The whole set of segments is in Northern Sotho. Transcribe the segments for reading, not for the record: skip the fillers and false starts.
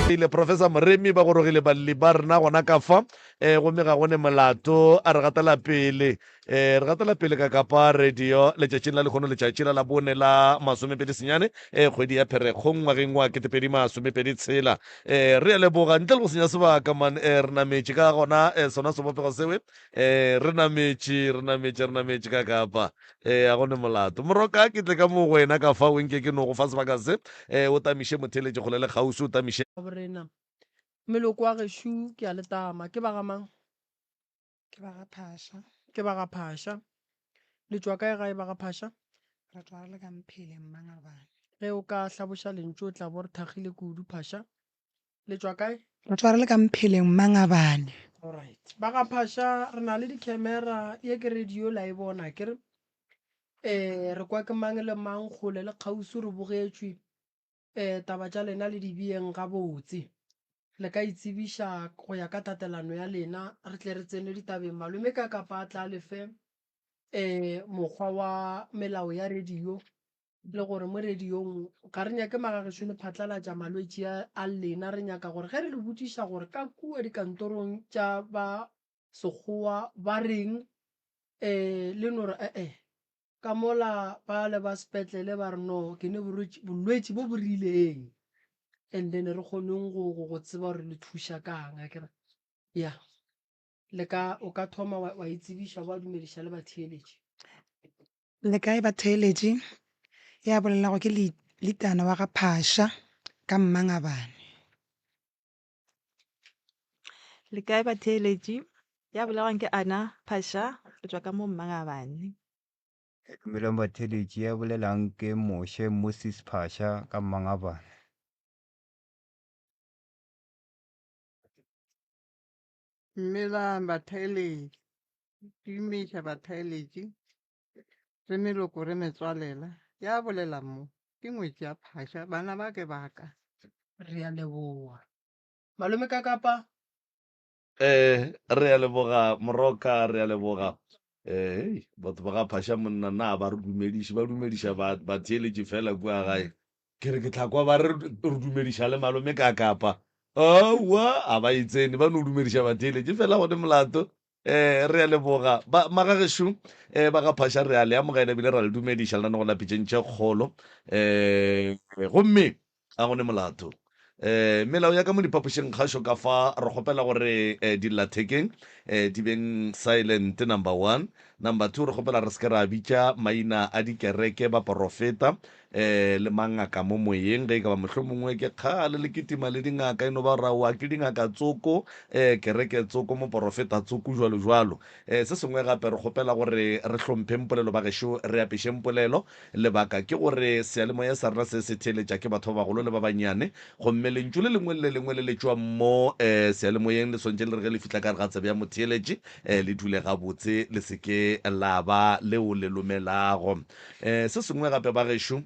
ile Professor Moremi ba gorogile balli ba rena gona ka fa gomme ga gone molato a re gatela pele re gatela pele ka kapa radio letšatšing la lekgono letšatši la bone la masomepedi senyane kgwedi ya pherekgong ngwageng wa ketepedi masomepedi tshela re a leboga ntle le go senya sebaka man re nametše ka gona sona sebopego sewe re nametše ka kapa a gone molato moroka ke tle ka mo wena ka fa wenke ke no go fa sebaka se o tamiše motheletše kgole le kgausi o tamiše borena meloko wa gešo ke a letama ke ba gamang ke ba ga phasha ke ba ga phasha le tswa kae gae ba ga phasha ra tswa re le ka mphele mmangabane ge o ka hlaboša lentso o tla bo re thagile kudu phasha le tswa kae ra tswa re le ka mphele mmangabane alright ba ga phasha re na le di-camera ye ke radio la e bona ke re re kwa ke mang le mang kgole le kgausi re bogetšwe taba tša lena le di bieng ga botse le ka itsebiša go ya ka tatelano ya lena re tle re tsene ditabeng malome ka kapa a tla lefe mokgwa wa melao ya radio le gore mo radiong ga re nyake magagešo le phatlalatša malwetši a lena re nyaka gore ge re le botšiša gore ka kua dikantorong tša ba sekgowa ba reng le no re ka mola ba le ba sepetlele ba re no ke ne bolwetši bo bo rileng and then re kgoneng go tseba gore le thuša kang a kere ya o ka thoma wa itsebiša ba dumediša le batheeletši le kae batheeletši ya bolelago ke litana wa ga phasha ka mmangabane Le kae batheeletši ya bolegang ke Ana Phasha go tswa ka mo Mmangabane. Dumelang batheeletši ya bolelang ke Moshe Moses Phasha ka Mmangabane. Dumelang batheeletši, dumeša batheeletši, re meloko re metswalela ya bolela mo ke ngwetši ya Phasha bana ba ke baka. re a leboa malome ka kapa re a leboga moroka re a leboga batho ba ga phasha monna na ba re dumediša ba theeletše fela kua gae ke re ke tlhakwa ba re dumediša le malome ka kapa aua a ba itsene ba no dumediša batheeletše fela gone molato re a leboga magagešo ba ga phasha re a le amogela ebile ra le dumediša le nane go lapetšentše kgolo gomme a gone molato melao ya ka mo diphapošeng kgašo ka fa re kgopela gore dillathekeng di beng silent number 1 number 2 re kgopela re seke ra bitša maina a dikereke ba porofeta le mangaka mo moyeng ge e ka ba mohlho mongwe ke kgale le ketima le dingaka eno ba raoa ke dingaka tsoko kereke tsoko mo porofeta tsoko jwalo jwalo se sengwe gape re kgopela gore re hlompheng polelo ba gešo re apešeng polelo lebaka ke gore sealemoya sa rena se se theeletša ke batho ba bagolo le ba banyane gomme lentšu le lengwe le lengwe le le tšwa mo sealemoyeng le swantše le re ge le fitlha ka re ga tsebe ya motheeletše le dule gabotse le seke la ba leo le lomelago se sengwe gape ba gešo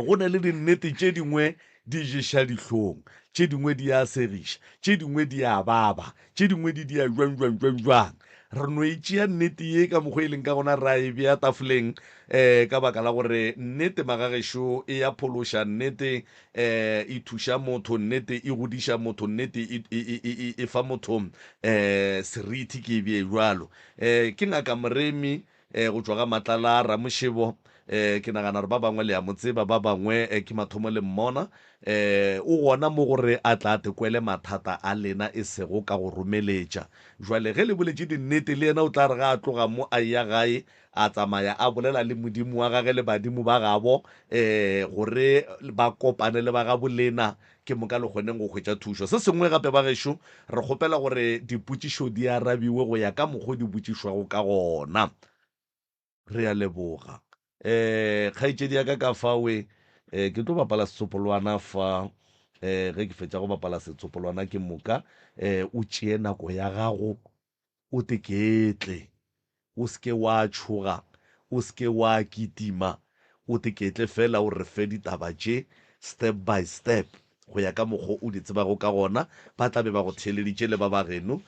go ne le dinnete tše dingwe di ješa dihlong tše dingwe di a segiša tše dingwe di a baba tše dingwe di a jwang re no itšea nnete ye ka mokgwa e leng ka gona ra e bea tafoleng ka baka la gore nnete magagešo e ya phološa nnete e thuša motho nnete e godiša motho nnete e fa motho seriti ke e bee jwalo ke ngaka Moremi go tswa ga Matlala Ramošebo ke nagana re ba bangwe le ya motseba ba bangwe ke mathomo le mmona o gona mo gore a tla tekwele mathata a lena e sego ka go romeletša jwale ge le boletše dinnete le yena o tla re ga a tloga mo a ya gae a tsamaya a bolela le modimo wa gage le badimo ba gabo gore ba kopane le ba gabo lena ke mo ka le kgoneng go hwetša thušo se sengwe gape ba gešo re kgopela gore dipotšišo di arabiwe go ya ka mokgwa di botšišwago ka gona re a leboga kgaetšedi ya ka fawe ke tlo bapala setsopolwana fa ge ke fetša go bapala setsopolwana ke moka o tšee nako ya gago o teketle o seke wa tšhoga o seke wa kitima o teketle fela o re fe ditaba tše step by step go ya ka mokgwa o di tsebago ka gona ba tlabe ba go theeleditše le ba ba geno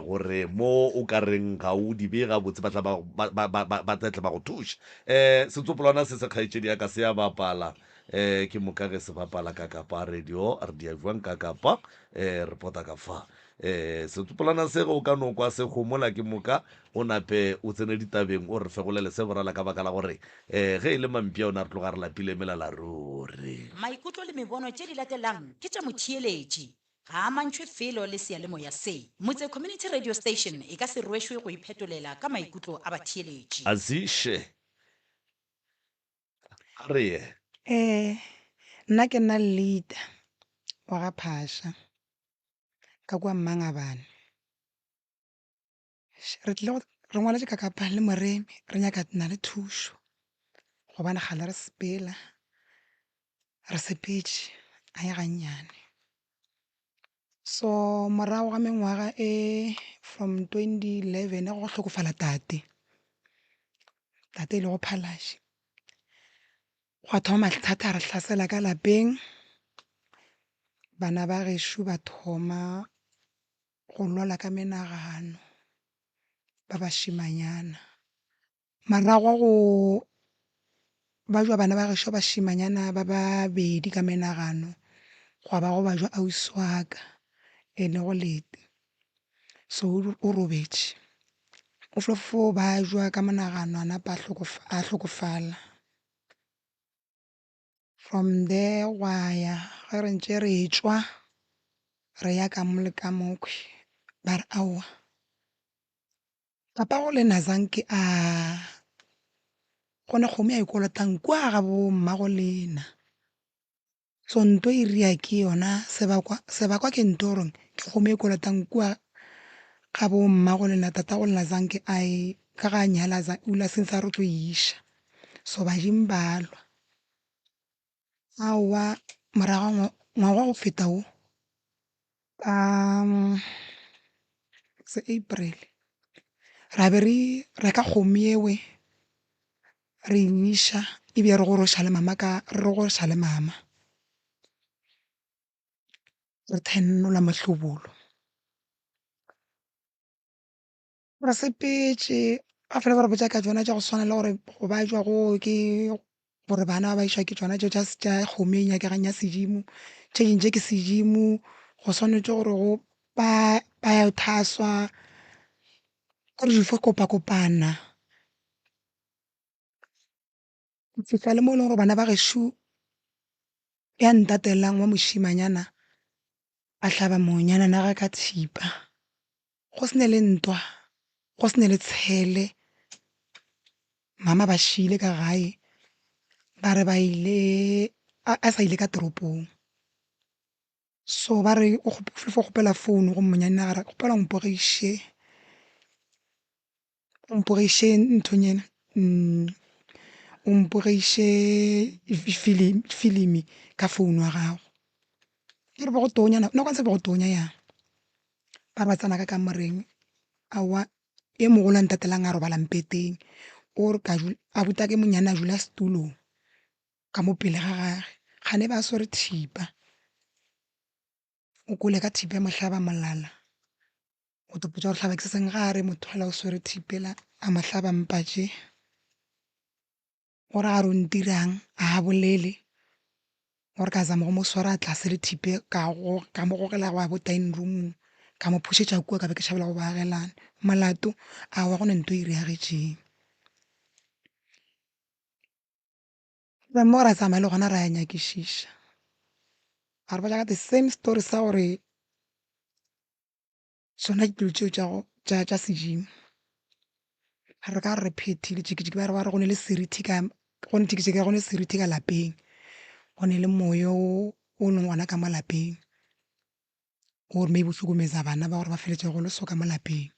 gore mo o ka reng ga o di bee gabotse ba tlatle ba go thuša setsopolwana se se kgaetšedi ya ka se ya bapala ke mokage se bapala ka kapa radio re dia jwang ka kapa re pota ka fa setopolana se go ka no kwa se gomola ke moka o nape o tsene ditabeng o re fegolele se borala ka baka la gore ge e le mampia ona re tloga re lapile melala ruri maikutlo le mebono tše di latelang ke tša motheeletši ga a mantšhwe felo le sealemoya se motse community radio station e ka se rwešwe go iphetolela ka maikutlo a batheeletši azishe a re ye nna ke nna leader wa ga phasha ka kwa Mmangabane re tlile re ngwaletše ka kapa le moremi re nyaka nna le thušo gobane gale re sepela re sepetše a ya gannyane so morago ga mengwaga from 2011 go hlokofala tate e le go phalaše gwa thoma mathata a re hlasela ka lapeng bana ba gešo ba thoma go lwala ka menagano ba bašimanyana marago go ba jwa bana ba gešo bašimanyana ba babedi ka menagano gwa ba go ba jwa ausi wa ka ene go lete so o robetše o flofo ba jwa ka monagano a napa a hlokofala from there gwa ya ge re ntše re tšwa re ya ka mo le ka mokhwi ba re aowa papa go le nazanke gone kgomo ya ikolotang kwa ga bo mma go lena so nto e ria ke yona sebakwa ke nto gore ke kgomo ya ikolotang kwa ga bo mma go lena tata go lena zanke ka ga nyala ula sinsa re tlo iša so ba jing balwa aowa morago ngwaga go feta o ka se April ra be re reka kgomo ewe re iša ebile re go roša le mama re thenola mohlobolo re sepetše a fela ba re botsa ka tsona tša go swana le gore go ba jwa go ke gore bana ba išwa ke tsona tša kgomo e nyakegang ya sedimo tše dintše ke sedimo go swanetše gore go ba ya thaswa gore difo kopakopana fihla le mo e leng gore bana ba gešo ya ntatelang wa mošimanyana a hlaba monyana na ga ka thipa go sene le ntwa go sene le tshele mama ba šile ka gae ba re ba ile a sa ile ka toropong so ba re o kgopela founu go monyana gara kgopela mpogeiše nthonyena o mpogeiše filimi ka founu wa gago ke re ba go tonya no ka se ba go tonya yang ba re ba tsana ka kamoreng awa e mogolo a ntatelang a robalang peteng o re a buta ke monyana a jula setulong ka mo pele ga gage gane ba swere thipa o kole ka thipa ya mohlaba molala o topotsa gore hlaba ke se seng gare motho ala o swere thipela a mahlaba mpatše gore gare o ntirang a bolele gore ka zama go mo swara a tlase le thipe ka mo gogela go a bo dining roomong ka mo phušetša kua ka be ke šhabela go baagelana molato a wa go ne nto e reagetšeng ba mo ra tsamaya le gona ra ya nyakišiša a re ba ka the same story sa gore sona dilo tšeo tša sedimo re ka re phethile tšikitšiki ba re ba re go ne le seriti ka lapeng go ne le moyo o leng gona ka mo lapeng gore maybe o hlokomeza bana ba gore ba feletse go le so ka mo lapeng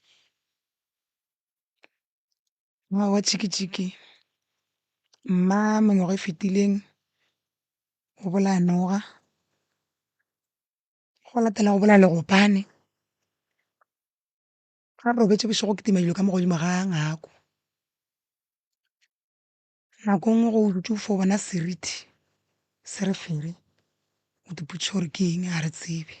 wa tšikitšiki mma mengwaga e fetileng go bolaya noga go latela go bolaya legopane ga re robetse bošego ke tima dilo ka mo godimo ga ngako nako nngwe go dutse o fo bona seriti se re fere o diputse gore ke eng a re tsebe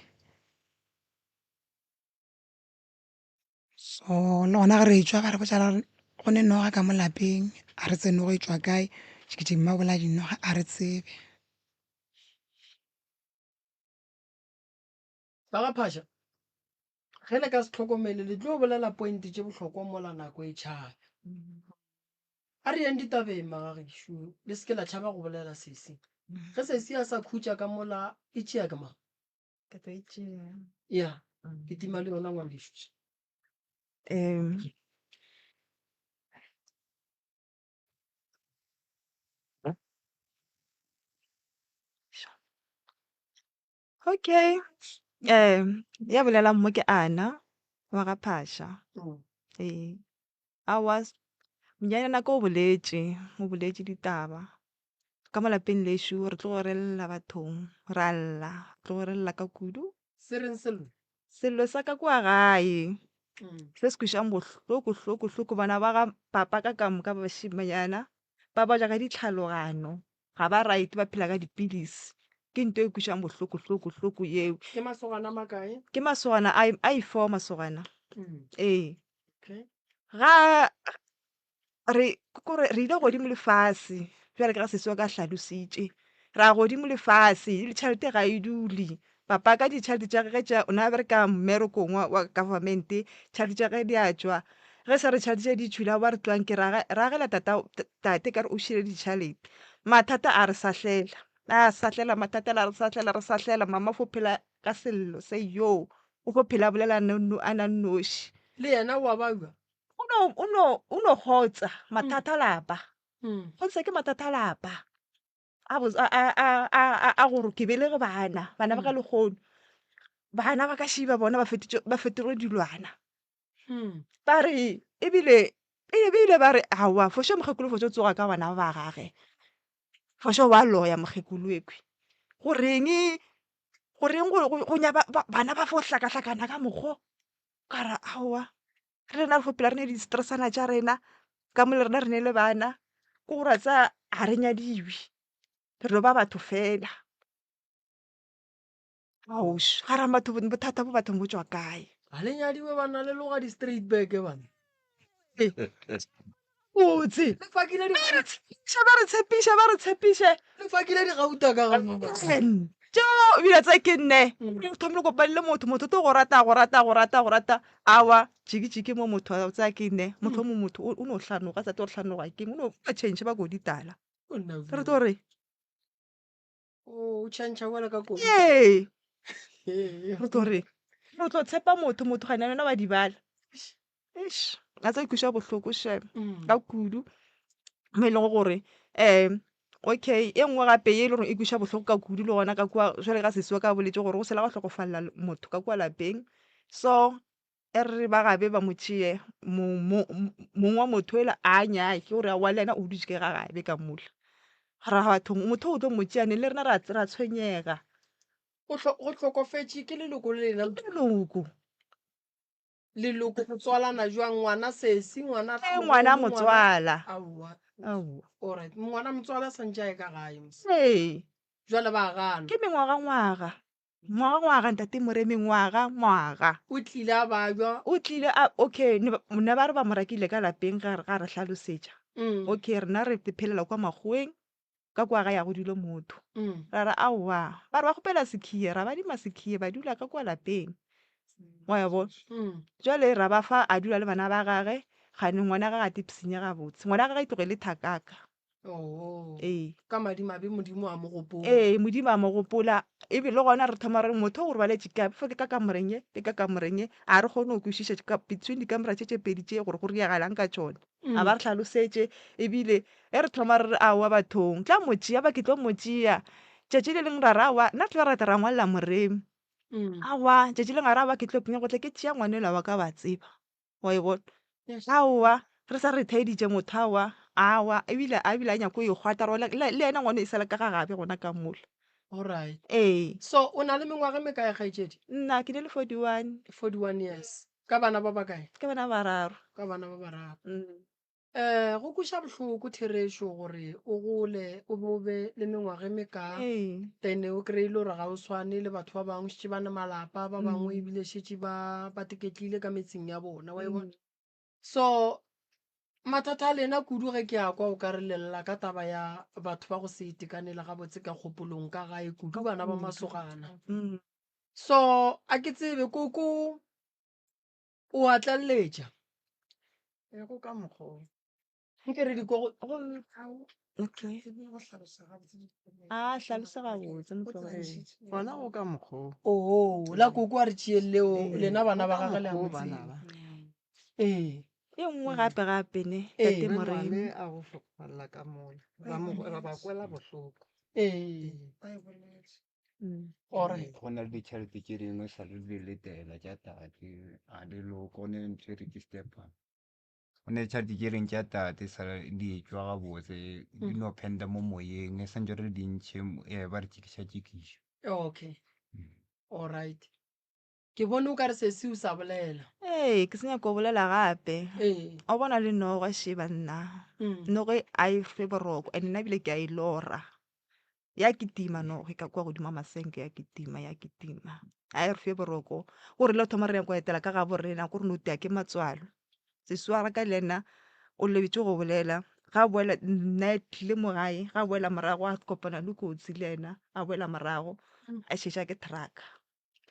so le gona ge re tswa ba re botsa go ne noga ka mo lapeng a re tsene go e tswa kae tšikitšiki mma bola dinoga a re tsebe ba ga phasha ge le ka se tlhokomele le tlo bolela pointe tse botlhokwa mola nako e tšhaba a re yang ditabeng magagešo le seke la tšhaba go bolela sese ge sese a sa khutša ka mola e tšea ke mang Ke tlo e tšea. ya ke tima le yona ngwanešo Um, okay. Ya bolelang mo ke Ana wa ga Phasha. Eh, I was monyanyana ko o boletše ditaba ka mo lapeng lešo re tlo go relela bathong ra lla re tlo go relela ka kudu se reng selo sello sa ka kua gae se se kwešang bohloko bana ba ga papa ka kamoka ba bašimanyana ba baja ka ditlhalogano ga ba right ba phela ka dipilisi ke nto e kwešang bohloko yeo ke masogana makae ke masogana a i4 masogana ee okay ga re kore re ile godimo lefase bjale ke ga sesewa ka hlalositše ra godimo lefase le tšhalete ga e dule papa ka ditšhalete tša gage tša o na bereka mmerekong wa government tšhalete tša ge di a tšwa ge se re tšhalete tša di tšhwile ba re tloang ke ra gela tate ka re o šile ditšhalete mathata a re sahlela mathata a re sahlela mama fo phela ka sello se yo o fo phela a bolela a na nnoši le yena wa baua o no kgotsa mathata a lapa go ntse ke mathata a lapa a gore ke belege bana ba ka lekgono bana ba ka šiba bona ba fetoge dilwana ba re ebile ba re aowa fošo mokgekolo fošo tsoga ka bana ba gage fošo wa loya mokgekolo ekwe goreng go nyaba bana ba fo hlakahlakana ka mokgo ka ra aowa re rena re fo pela re ne di-stressana tša rena ka mo le rena re ne le bana ke gore tsa ga re nyadiwe re no ba batho fela aoš ga ra batho bothata bo bathong bo tswa kae ga le nyadiwe bana le loga di-straight back bana botse le fakile ba re tshepiše le fakile digauta ka gano jo ebile tsa ke nne ke thomile kopanele motho to go rata awa jiki mo motho tsa ke nne motho mo motho o no hlanoga tsa to hlanoga keng o no ba change ba go ditala re to re o tšhantšha wela ka kodi ye re to re re tlo tshepa motho ga nna ba dibala ish a tsa ikuša bohloko she ka kudu mo e leng gore okay e nngwe gape ye e le gore e kweša bohloko ka kudu le gona ka kua jwale ka sesewa ka boletse gore go sela ga tlhokofalela motho ka kua lapeng so e re ba gabe ba mo tšee mong wa motho ele a nyae ke gore wa le ena o dutse ke ga gabe ka mola ra bathong motho o tlo mo tšeane le rena ra tshwenyega go tlhokofetse ke leloko le lena leloko go tswalana jwang ngwana sesi ngwana ngwana motswala aowa ao alright ngwana motswala santse a e ka gae ee jwale ba gana ke ngwaga ntate moremi ngwaga o tlile a bajwa o tlile okay ne ba re ba morakile ka lapeng ga re hlalosetša okay rena re phelela kwa makgoweng ka kwa ga ya go dilo motho ra ra aowa ba re ba kgopela sekhiye ra ba dima sekhiye ba dula ka kwa lapeng wa ya bona jwale ra ba fa a dula le bana ba gage gane ngwana ga gate psinya ga botse ngwana ga ga itlogele thakaka ee ka madimabe modimo a mo gopola ee modimo a mo gopola ebe le gona re thoma re motho o gore ba letše ka fo ke ka kamoreng a re kgone go kwešiša between dikamera tše pedi tše gore go riagalang ka tšone a ba re tlhalosetše ebile e re thoma re re aowa bathong tla motšea ba ke tlo motšea tšatši le leng ra ra aowa nna tlo rata ra ngwalela moremi aowa tšatši leng a ra aowa ke tlo penya go tle ke tšea ngwanela wa ka ba tseba wa e bona aowa re sa re thaeditše motho aowa ebile a nyako e kgwata le ena ngwane e sale ka ga gabe gona ka mola alright ee so o na le mengwaga me kae kgaetšedi nna ke ne le 41 years ka bana ba bakae ke bana bararo ka bana ba bararo go kweša bohloko Therešo gore o gole o bobe le mengwaga me ka then o kry-ile gore ga o swane le batho ba bangwe šetše ba ne malapa ba bangwe ebile šetše ba teketlile ka metseng ya bona wa e bona so mathata a lena kudu ge ke ya kwa o ka re lelela ka taba ya batho ba go se itekanela gabotse ka kgopolong ka gae kudu bana ba masogana so a ke tsebe koko o a tlalletša e go ka mokgwa nke re dikoko Okay. Hlalosa gabotse motlogedi. gona go ka mokgwa oo la koko a re tšhieleleo lena bana ba gagwe le a mo bana tseba ba ee E nngwe gape ne Ee. tate le Morena. ngwale a go hlokafalela ka mola ra ba kwela bohloko ee alright go na le ditšhelete tše dingwe sa le di letela tša tate a leloko o ne ntse re ke stepa go ne tšhelete tše dingwe tša tate sa di etswa gabotse di no phenda mo moyeng e santse re dintšhe ba re tšikiša okay alright ke bone o ka re se se o sa bolela Ee, ke senya ko bolela gape. ee O bona le nogo sheba nna. Nogo a e fe boroko and nna bile ke a e lora. Ya kitima nogo ka kwa godimo masenke ya kitima. A e re fe boroko. Gore le thoma re ya kwa etela ka ga borena gore no tia ke matswalo. Se swara ka lena o lebetse go bolela. Ga boela nna tlile mo gae ga boela morago a kopana le kotsi le ena a boela morago a šeša ke truck.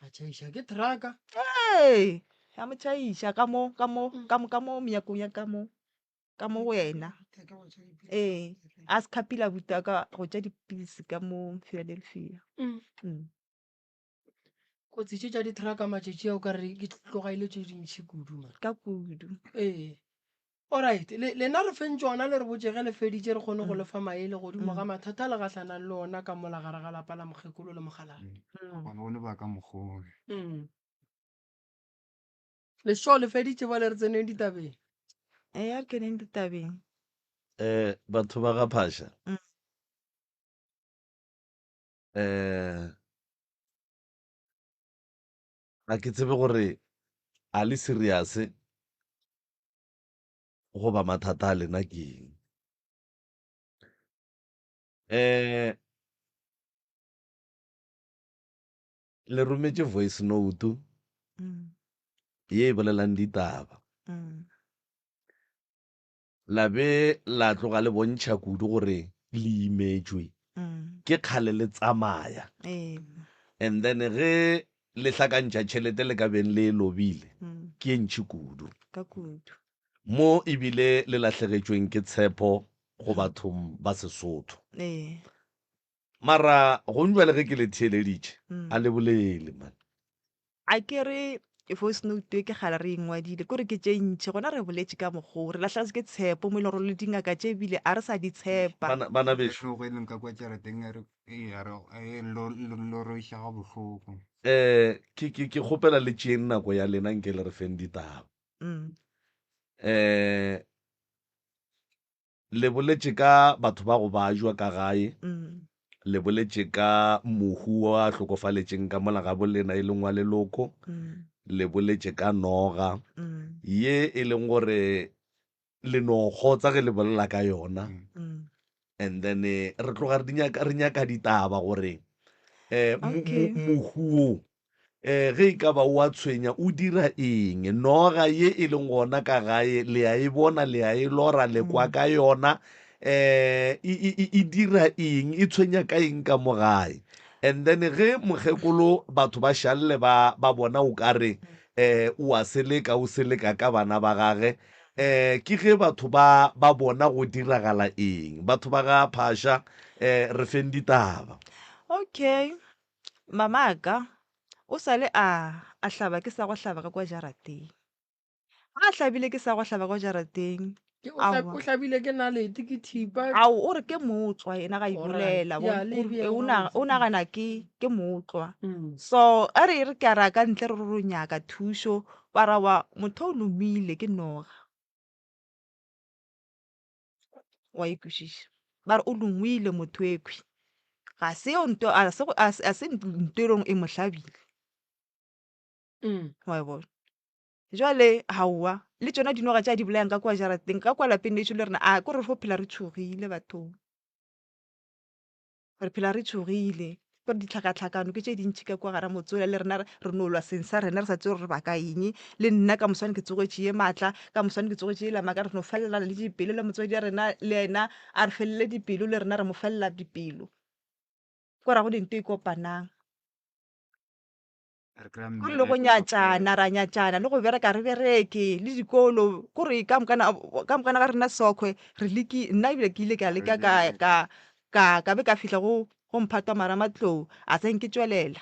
a tšhaiša ke traka Hey, ya mo tšhaiša ka mo menyakong ya ka mo wena. Ee, a se khapila buta ka go tša dipilisi ka mo Philadelphia. kotsi tše tša di-traka matšatši ao ka re ke tlogaile tše dintšhi kudu man Ka kudu. ee alright lena re feng tsona le re botsege le feditše re kgone go lefa maele godimo ga mathata a le gatlhanang le ona ka mola gare ga lapa la mokgekolo le mogalaga gona go le ba ka mokgwa lesho le feditše ba le re tseneng ditabeng Ee, a ke neng ditabeng. batho ba ga phasha a ke tsebe gore a le serious goba mathata a lena ke eng le rometše voice note ye e bolelang ditaba la be la tloga le bontšha kudu gore le imetšwe ke kgale le tsamaya Ee. and then ge le hlakantšha tšhelete le ka beng le e lobile ke e ntšhi kudu Ka kudu. mo ebile le lahlegetšweng ke tshepo go bathong ba Sesotho Ee. mara go njwa le ge ke le theeleditše a le bolele man A ke re voice note ke gala re ingwadile kore ke tše ntšhi gona re boletše ka mokgwa re latlhagetse ke tshepo mo e le gore le dingaka tše ebile a re sa di tshepa. bana bešo go e leng ka kwa jarateng loroša ga bohloko ke kgopela le tšeng nako ya lena nke le re feng ditaba le boletše ka batho ba go bajwa ka gae le boletše ka mohu wa hlokofaletšeng ka mola ga bolena e leng wa leloko le boletše ka noga ye e leng gore le no kgotsa ge le bolela ka yona and then re tloga re nyaka ditaba gore Okay. mohuo ge e ka ba o a tshwenya o dira eng noga ye e leng gona ka gae le a e bona le a e lora le kwa ka yona e dira eng e tshwenya ka eng ka mo gae and then ge mokgekolo batho ba šalle ba bona o ka re o a seleka o seleka ka bana ba gage ke ge batho ba bona go diragala eng batho ba ga phasha re feng ditaba Okay. Mamaka o sale a hlaba ke sa go hlaba ka kwa jarateng. A hlabile ke sa go hlaba kwa jarateng. o hlabile ke nalete ke thipa Ao o re ke motswa ena ga Alright. ibolela Yeah, le bjeng o gabotse. nagana ke motswa. So a re ke a ra ka ntle re ro nyaka thušo ba ra wa motho o lomile ke noga wa ikwešiša ba re o longwile motho ekhwi ga se ntho e leng e mo hlabile wa e bona jwale haowa le tsona dinoga tša di bolayang ka kwa jarateng ka kwa lapeng letšo le rena a ko re fo phela re tšhogile bathong re phela re tšhogile kore ditlhakatlhakano ke tše dintšhi ka kwa gara motsola le rena re no lwa seng sa rena re sa tseo re ba ka eng le nna ka moswane ke tsogetše ye maatla ka moswane ke tsogetše ye lamaka re no felela le dipelo le motswadi ya rena le ena a re felele dipelo le rena re mo felela dipelo ko ra go dintho e kopanang Re kry-a ko re le go nyatšana ra nyatšana le go bereka re bereke le dikolo kore ka mokana ga rena sokgwe re nna ebile ke ile ka leka ka be ka fitlha go mphatwa mara matlou a tseng ke tswelela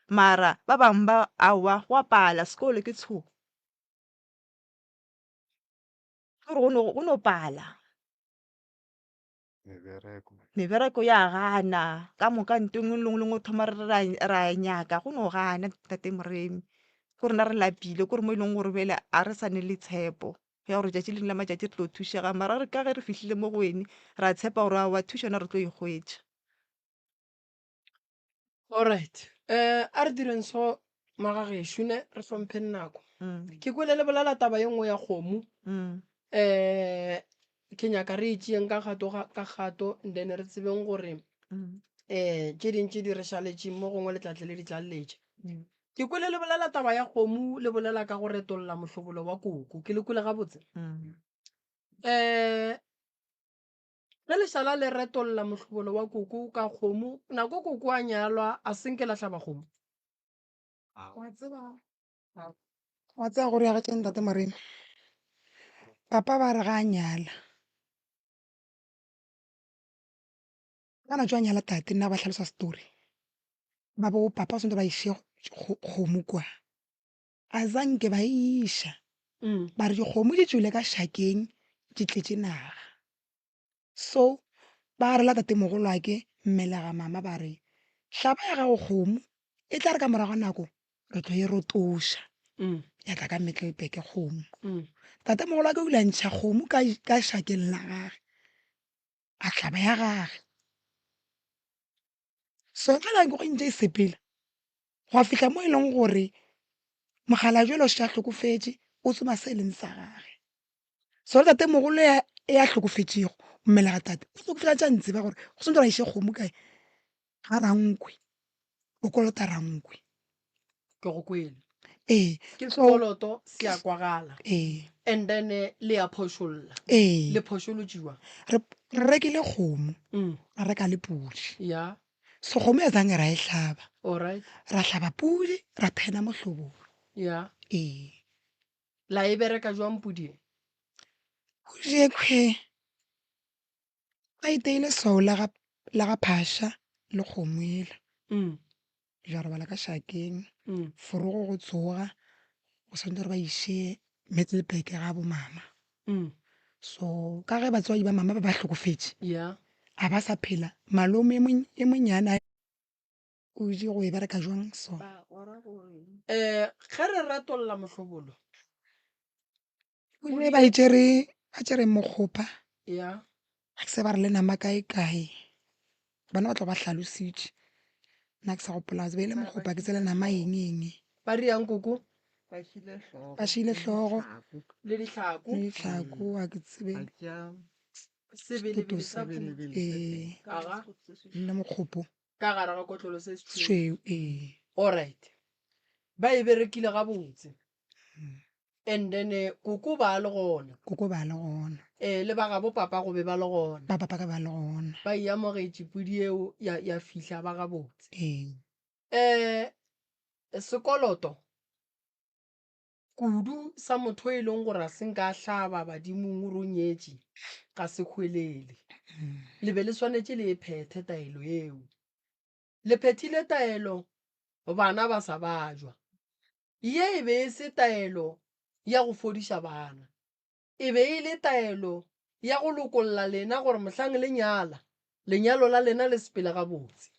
mara ba bangwe ba aowa go a pala sekolo ke tsho kore go no pala mebereko ya gana ka moka nto engwe le ngwe thoma ra nyaka go no gana tate moremi ko rena re lapile kore mo e leng gore bele a re sa ne le tshepo ya gore tšatši leng la matšatši re tlo thušega mara ka ge re fitlhile mo go ene ra tshepa gore a wa thušana re tlo ikgwetša. alright a re direng so magagešone re hlompheng nako ke kwele le bolela taba ye nngwe ya kgomo ke nyaka re itšeeng ka gato then re tsebeng gore tše dintši di re šaletše mo gongwe letlatle le di tlalletše ke kwele le bolela taba ya kgomo le bolela ka go retolola mohlobolo wa koko ke le kwele gabotse ge lešala le retolola mohlobolo wa koko ka kgomo nako koko a nyalwa a senke latlhaba kgomo wa tsaya gore ya ga tšeng tate moremi papa ba re ga a nyala kana tswa nyala tate nna ba tlhalosa story ba bo papa o swantse ba ishe kgomo kwa a zanke ba iša ba re dikgomo di tswile ka šakeng di tletše naga so ba re la tate mogolo ake mmelega mama ba re hlaba ya gago kgomo e tla re ka morago nako re tlo e rotoša ya tla ka Middelburg kgomo tate mogolo ake o ile a ntšha kgomo ka šakeng la gage a hlaba ya gage so fela ke go ntse e sepela go a fitlha mo e leng gore mogala jalo o se a hlokofetše o tsoma se e leng sa gage so tate mogolo e a hlokofetšego mmelega tate o hlokofetša tša ntse ba gore go swantse ra iše kgomo kae ga rankwe o kolota rankwe ke go kwele ee ke sekoloto se a kwagala ee and then le ya phošolola ee le phošolotšiwa re rekile kgomo ra reka le pudi ya so kgomo ya zange ra e hlaba alright ra hlaba pudi ra phena mohlobolo ya ee la e bereka jwang pudi pudi ekwe ba iteile soo la ga phasha le kgomo ela jara bala ka šakeng forogo go tsoga go swantse gore ba iše Middelburg ga bo mama so ka ge batswadi ba mama ba hlokofetše ya a ba sa phela malome e monyana o di go e bereka jwang so ge re retolola mohlobolo o ba tšere mokgopa ya ga ke se ba re le nama kae bana ba tlo ba hlalositše nna ke sa gopola ba ile mokgopa ke tsele nama eng ba riang koko ba šile hlogo le ditlhako le ditlhako a ke tsebe sebelebele sa ee aga le mokgopo ka gare ga kotlolo se se sweu ee alright ba e berekile gabotse and then koko ba le gona koko ba le gona le ba ga bo papa go be ba le gona ba papa ka ba le gona ba iamogetše pudi eo ya fihla ba gabotse ee sekoloto kudu sa motho e leng gore a senka hlaba badimong o ronyetše ka se hwelele le be le swanetše le phethe taelo eo le phethile taelo bana ba sa bajwa ye e be e se taelo ya go fodiša bana e be e le taelo ya go lokolola lena gore mohlang lenyalo la lena le sepele gabotse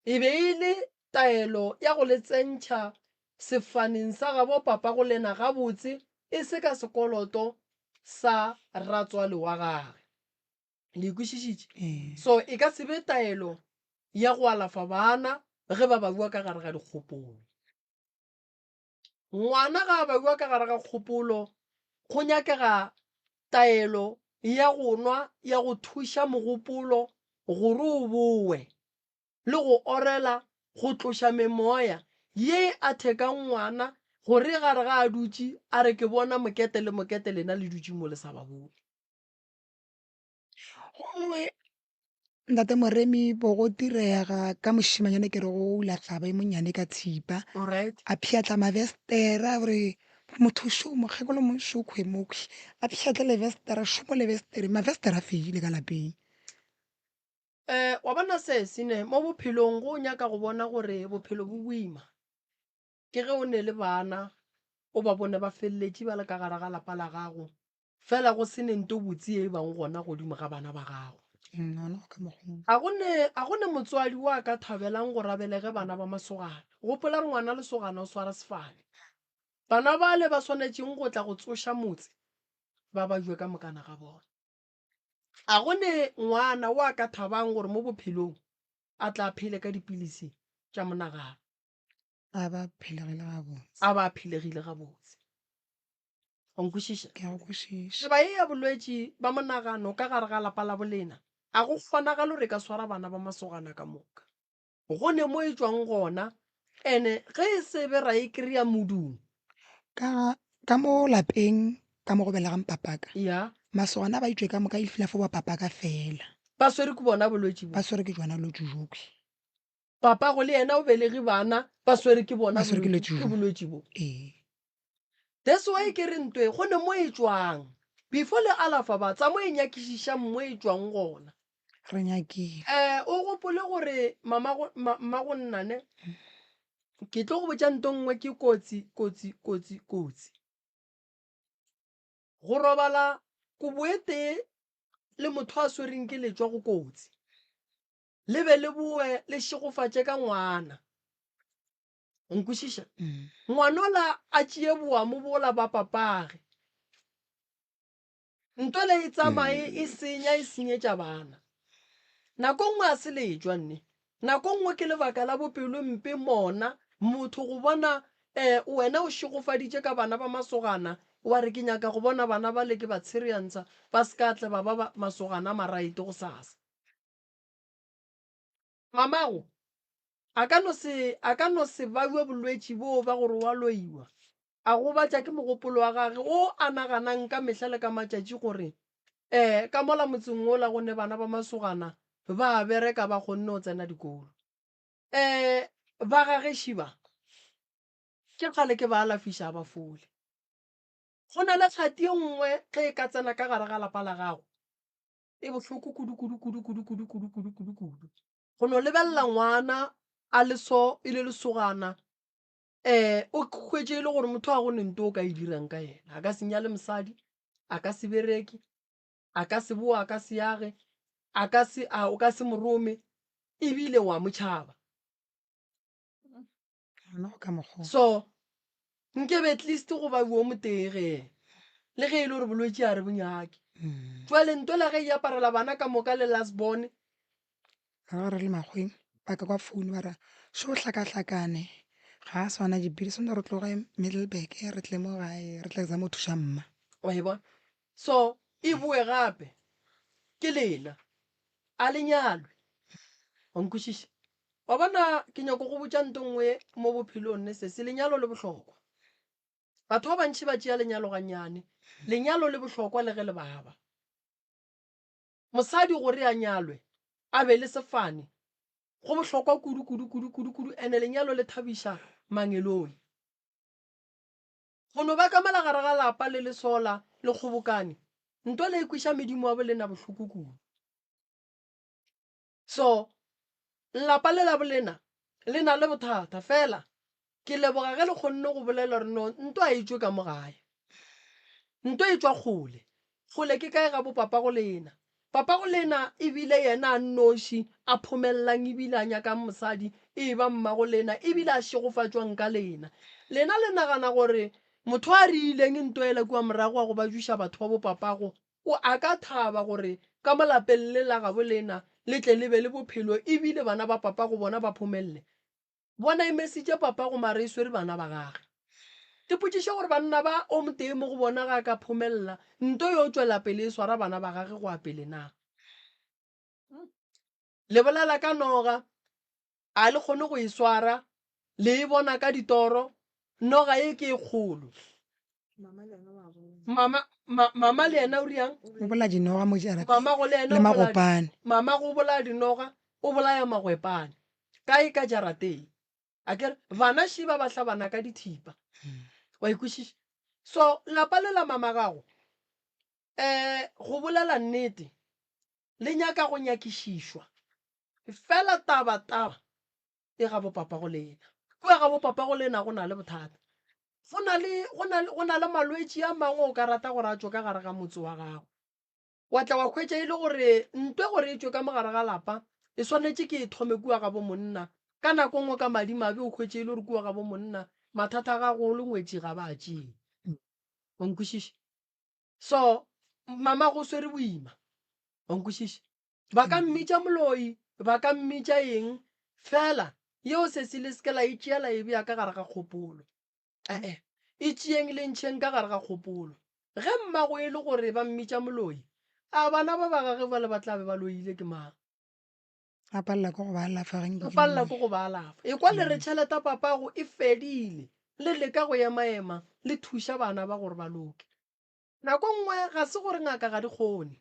e be e le taelo ya go le tsentšha sefaneng sa gabo papa go lena gabotse e se ka sekoloto sa ratswale wa gage le ikwešišitše so e ka se be taelo ya go alafa bana ge ba bua ka gare ga dikgopolo ngwana ga ba bua ka gare ga kgopolo go nyakega taelo ya go nwa ya go thuša mogopolo gore o boe le go orela go tloša memoya ye a thekang ngwana gore gare ga a dutše a re ke bona mokete le mokete lena le dutše mo le sa ba bone gongwe ntate Moremi bo go direga ka moshimanyane ke re go ula tlaba e monnyane ka tshipa alright a phiatla mavestera gore motho šo mokgekolo mošo kgwemokgwe a phiatla levestera šomo levestere mavestera a feile ka lapeng wa bona se sene mo bophelong go nyaka go bona gore bophelo bo boima ke ge o ne le bana o ba bone ba felletše ba le ka gare ga lapa la gago fela go se nento botse e bang gona godimo ga bana ba gago nona go ka mogong a gone motswadi wa ka thabelang go rabelege bana ba masogana gopola re ngwana lesogana o swara sefane bana ba le ba swanetšeng go tla go tsoša motse ba ba jwe ka mokana ga bona a gone ngwana wa ka thabang gore mo bophelong a tla phele ka dipilisi tša monagano a ba phelegile ga botse a ba philegile gabotse o nkwešiša ke a go kwešiša taba e ya bolwetši ba monagano ka gare ga lapa la bolena a go kgonagale gore ka swara bana ba masogana ka moka gone mo e tswang gona ene ge e se be ra e kry-a modung ka mo lapeng ka mo go belegang papaka ya masogana ba itswe ka moka e fila fo ba papaka fela ba swere ke bona bolwetši bo ba swere ke jwana lotsujokhwi papa go le yena o belege bana ba swere ke bona Ba swere ke bolwetši bo ee that's why ke re ntwe gone mo e tswang before le alafa ba tsa mo e nyakišiša mo e tswang gona re nyakile o gopole gore mma go nnane ke tlo go botša nto nngwe ke kotsi go robala koboete le motho a swereng ke letswa go kotsi le be le boe le šigofatše ka ngwana nkwešiša ngwanola a tšee boamo bola ba papage nto le e tsamaye e senya e senyetša bana nako nngwe a se letswa nne nako nngwe ke lebaka la bopelo mpe mona motho go bona wena o šigofaditše ka bana ba masogana wa re ke nyaka go bona bana ba le ke ba tshiriantsa ba se ka tle ba ba masogana maraite go sasa mamago a ka no se baiwe bolwetši bo ba gore wa loiwa a go batša ke mogopolo wa gage o a naganang ka mehla le ka matšatši gore ka mola motseng o la gone bana ba masogana ba bereka ba kgonne go tsena dikolo ba gage šiba ke kgale ke ba alafiša ba fole go na le kgati e nngwe ge e ka tsena ka gare ga lapa la gago e bohloko kudu go no lebelela ngwana a leso e le lesogana o hwetše e le gore motho a go nento o ka e dirang ka yena a ka se nyale mosadi a ka se bereke a ka se boa a ka se yage o ka se morome ebile wa motšhaba so nkebe at least go ba buo motege le ge e le gore bolwetši a re bonyake jwale nto la ge e aparela bana ka moka le last born ga re le magweng ba ka kwa founu ba ra šo hlakahlakane ga a swana dipedi sone re tloge middleburg re tle mo gae re tla tsa mo thuša mma wa e bona so e boe gape ke lena a lenyalwe wa nkwešiša wa bona ke nyako go botša nto nngwe mo bophelong ne se lenyalo le bohlokwa batho ba bantši ba tšea lenyalo gannyane lenyalo le bohlokwa le ge le baba mosadi gore a nyalwe a be le sefane go bohlokwa kudu ene lenyalo le thabiša mangeloi go no ba ka mala gare ga lapa le lesola le kgobokane nto le ikweša medimo wa bolena bohloko kudu so lapa le la bolena le na le bothata fela ke leboga ge le kgonne go bolela gore no nto a etswe ka mogae nto e tswa kgole ke kae ga bo papa go lena papa go lena ebile yena a nnoši a phomellang ebile a nyakang mosadi e ba mma go lena ebile a šigofatswang ka lena le nagana gore motho a riileng nto ela kua morago a go ba juša batho ba bo papago o a ka thaba gore ka molapeng le la gabo lena le tle le be le bophelo ebile bana ba papago bona ba phomelle bona e mesitše papago mara e swere bana ba gage dipotšiša gore banna ba o motee mo go bona ga ka phomella nto yo tswela pele e swara bana ba gage go apele na le bolela ka noga a le kgone go e swara le e bona ka ditoro noga e ke e kgolo mama le yena o riang o bola dinoga mo jarate mama go le yena le o bolaya magopane mama go bolaya dinoga o bolaya magwepane kae ka jarateng a kere bana šiba ba hlabana ka dithipa wa ikwešiša so lapa le la mama gago go bolela nnete le nyaka go nyakišišwa fela taba e ga bopapa go lena kua ga bopapa go lena go na le bothata go na le malwetši a mangwe o ka rata gore a tswe ka gare ga motse wa gago wa tla wa khwetša e le gore ntwe gore e tswe ka mogare ga lapa e swanetše ke e thome kua ga bo monna ka nako nngwe ka madimabe o khwetše e le gore kua ga bo monna mathata a gago le ngwetši ga ba tšee o nkwešiše so mama go swere boima o nkwešiše ba ka mmitša moloi ba ka mmitša eng fela yeo se se le seke la e tšeela e bea ka gare ga kgopolo e tšeeng le ntšheng ka gare ga kgopolo ge mmago e le gore ba mmitša moloi a bana ba bagage ba le ba tlabe ba loile ke mang a palela ko go ba alafa a palela ko go ba alafa e kwa le re tšheleta papago e fedile le leka go ema le thuša bana ba gore ba loke nako nngwe ga se gore ngaka ga di kgone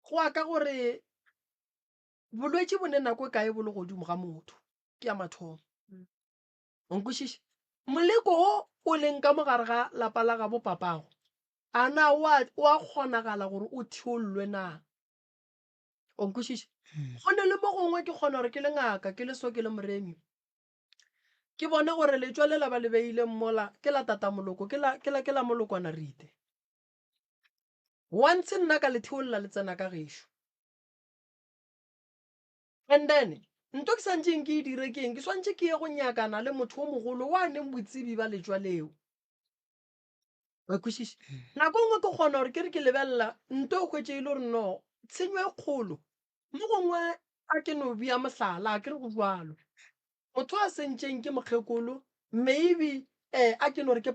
go aka gore bolwetši bo ne nako e kae bo le godimo ga motho ke ya mathomo o nkwešiše moleko o o leng ka mogare ga lapa la ga bopapago a na o a kgonagala gore o theollwe na o nkwešiše go ne le mo gongwe ke kgona gore ke le ngaka ke le so ke le moremi ke bone gore letswa le la ba le beile mmola ke la tata moloko ke la molokwana rite once nna ka le theolla le tsena ka gešo and then nto ke santseng ke e dire ke eng ke swantse ke ye go nyakana le motho o mogolo wa neng botsebi ba letswa leo wa kwešiše nako nngwe ke kgona gore ke re ke lebelela nto o hwetše e le gore no tshenyo e kgolo mo gongwe a ke no bea mohlala a ke re go jwalo motho a sentšeng ke mokgekolo maybe a ke no re ke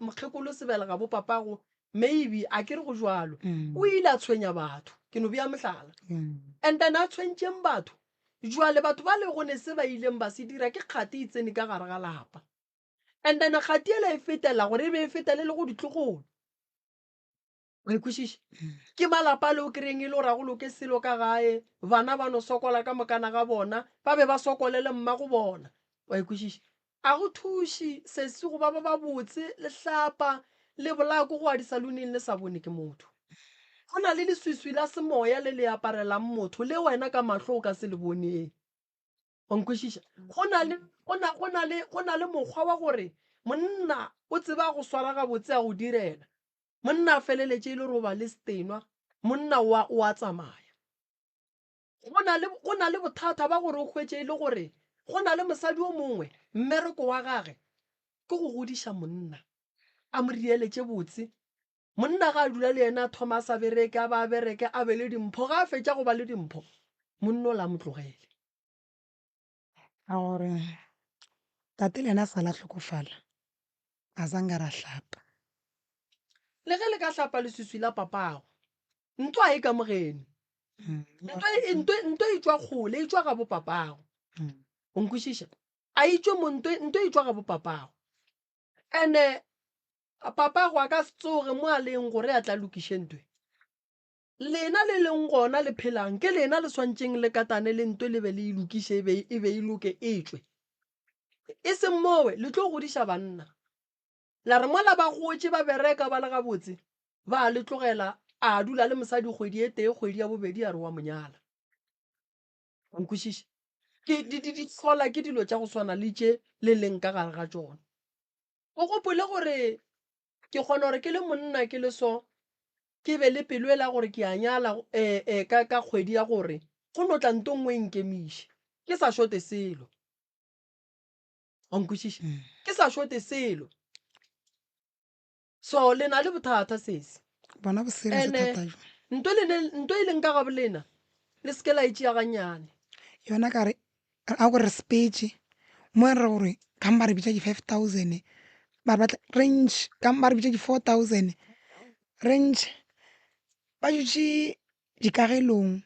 mokgekolo sebele ga bo papago maybe a ke re go jwalo o ile a tshwenya batho ke no bea mohlala and then a tshwentšeng batho jwale batho ba le gone se ba ileng ba se dira ke kgati e tsene ka gare ga lapa and then kgati ele e fetela gore e be e fetele le go ditlogolo wa ikwešiše ke malapa le o kereng e le gore a go loke selo ka gae bana ba no sokola ka mokana ga bona ba be ba sokolele mma go bona wa ikwešiše a go thuši sese go ba botse le hlapa le bolako go a disaloneng le sa bone ke motho go na le leswiswi la semoya le le aparelang motho le wena ka mahlo o ka se le boneng wa nkwešiša go na le mokgwa wa gore monna o tseba go swara gabotse a go direla monna a feleletše e le roba le stenwa monna o a tsamaya go na le bothata ba gore o hwetše e le gore go na le mosadi o mongwe mmereko wa gage ke go godiša monna a mo rieletše botse monna ga a dula le yena Thomas a bereke a ba bereke a be le dimpho ga a fetša go ba le dimpho monna o la motlogele a gore tate le ena a sala tlhokofala a zanka ra hlapa le ge le ka hlapa leswiswi la papago nto a e ka mogene nto e tšwa kgole e tšwa ga bopapago o nkwešiša a itšwe mo nto e tšwa ga bopapago ande papago a ka se tsoge mo a leng gore a tla lokiše ntwe lena le leng gona le phelang ke lena le swantšeng le katane le ntwe le be le ilokiše e be e loke e tšwe e seng mowe le tlo godiša banna la re mola ba gotše ba bereka ba le gabotse ba le tlogela a dula le mosadi kgwedi e tee kgwedi ya bobedi a re wa monyala o nkwešiše di tlhola ke dilo tša go swana le tše le leng ka gare ga tšona o gopole gore ke kgona gore ke le monna ke le so ke be le pelo e la gore ke a nyala ka kgwedi ya gore go no tla nto nngwe nkemiše ke sa šote selo o nkwešiše ke sa šote selo so le na le bothata sese bona bo serious thata jo nto e leng ka ga bolena le seke la itšea ganyane yona ka re a gore speech mo re gore ka ba re bitša di 5000 ba batla range ka ba re bitša di 4000 range ba jutše dikagelong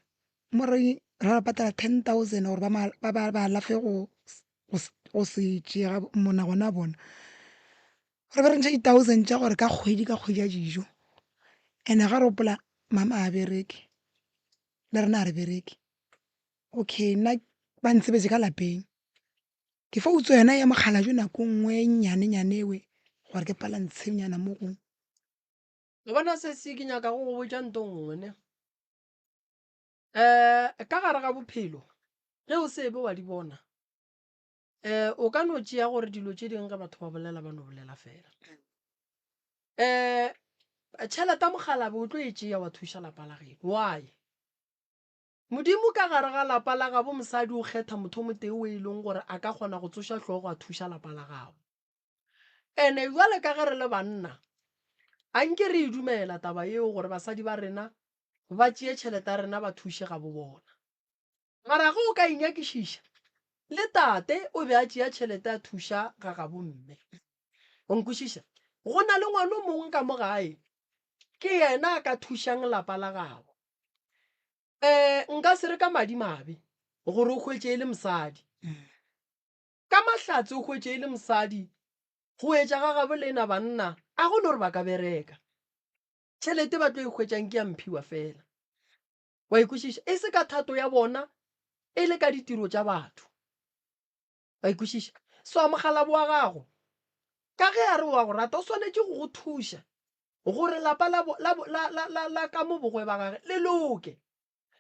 mo re ra patala 10000 gore ba lafe go se tšea mona gona bona re be re ntšha di 1000 tša gore ka kgwedi ya dijo ene ga ropola mama a bereke le rena a re bereke okay nna ba ntsebetse ka lapeng ke fa utso yona ya mogala jo nako nngwe e nnyane ewe gore ke pala ntshemnyana mo gong Ke bona se se ke nyaka go botsa nto nngwe ne ka gare ga bophelo ge o sebe wa di bona o ka no tšea gore dilo tše dingwe ge batho ba bolela ba no bolela fela tšhelete mogala be o tlo e tšea wa thuša lapa la geno why modimo ka gare ga lapa la gabo mosadi o kgetha motho o motee o e leng gore a ka kgona go tsoša tlhogo a thuša lapa la gago ene jwale ka ge re le banna a nke re e dumela taba eo gore basadi ba rena ba tšee tšhelete ya rena ba thuše ga bo bona mara ge o ka inyakišiša le tate o be a tšea tšhelete a thuša ga ga bomme o nkwešiša go na le ngwana o mongwe ka mo gae ke yena a ka thušang lapa la gago nka se re ka madimabe gore o hwetše e le mosadi ka mahlatse o hwetše e le mosadi go etša ga gabo lena banna a go no re ba ka bereka tšhelete ba tlo e hwetšang ke ya mphiwa fela wa ikwešiša e se ka thato ya bona e le ka ditiro tša batho wa ikwešiša so mogala bo wa gago ka ge a re wa go rata o swanetše go go thuša gore lapa la ka mo bogwe ba gage le loke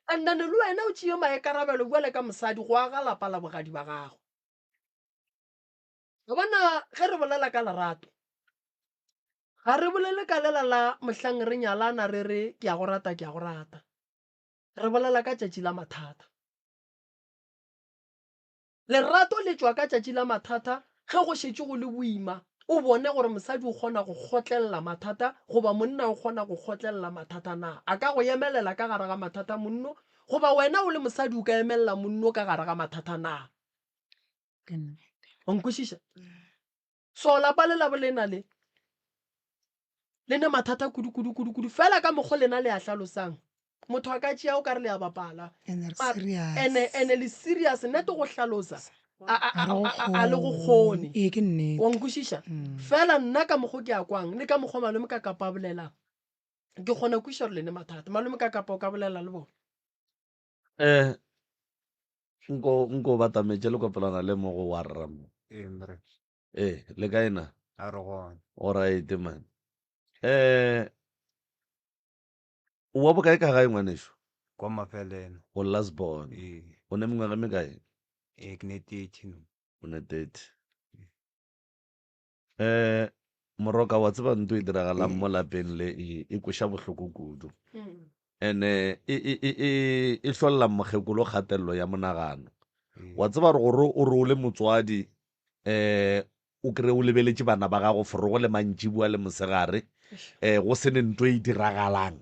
and then le wena o tšee maekarabelo bjale ka mosadi go aga lapa la bogadi ba gago go bona ge re bolela ka lerato ga re bolele ka lela la mohlang re nyalana re re ke a go rata re bolela ka tšatši la mathata lerato le tšwa ka tšatši la mathata ge go šetše go le boima o bone gore mosadi o kgona go kgotlelela mathata goba monna o kgona go kgotlelela mathata na a ka go emelela ka gare ga mathata monno goba wena o le mosadi o ka emelela monno ka gare ga mathata na o nkwešiša so lapa le labo lena le ne mathata kudu fela ka mokgo lena le a hlalosang motho a ka tšea o ka re le a bapala ene le serious nnete go hlalosa a le go kgone ee ke wa nnete nkwešiša fela nna ka mokgo ke a kwang le ka mokgo malome ka kapa bolelang ke kgona kweša gore lene mathata malome ka kapa o ka bolela le bona nko batametše le kopelana le mo go wa rramo mre le ka ena a re gona oraete man wa bokae ka gae ngwanešo kwa mafelelo go lasbon o ne mengwaga mekae ke ne 30 o ne 30 moroka wa tseba nto e diragalang mo lapeng le e kweša bohloko kudu ene e hlolela mokgekolo kgatelelo ya monagano wa tseba gore o re o le motswadi o kry o lebeletše bana ba gago fore go le mantši bua le mosegare go se ne nto e diragalang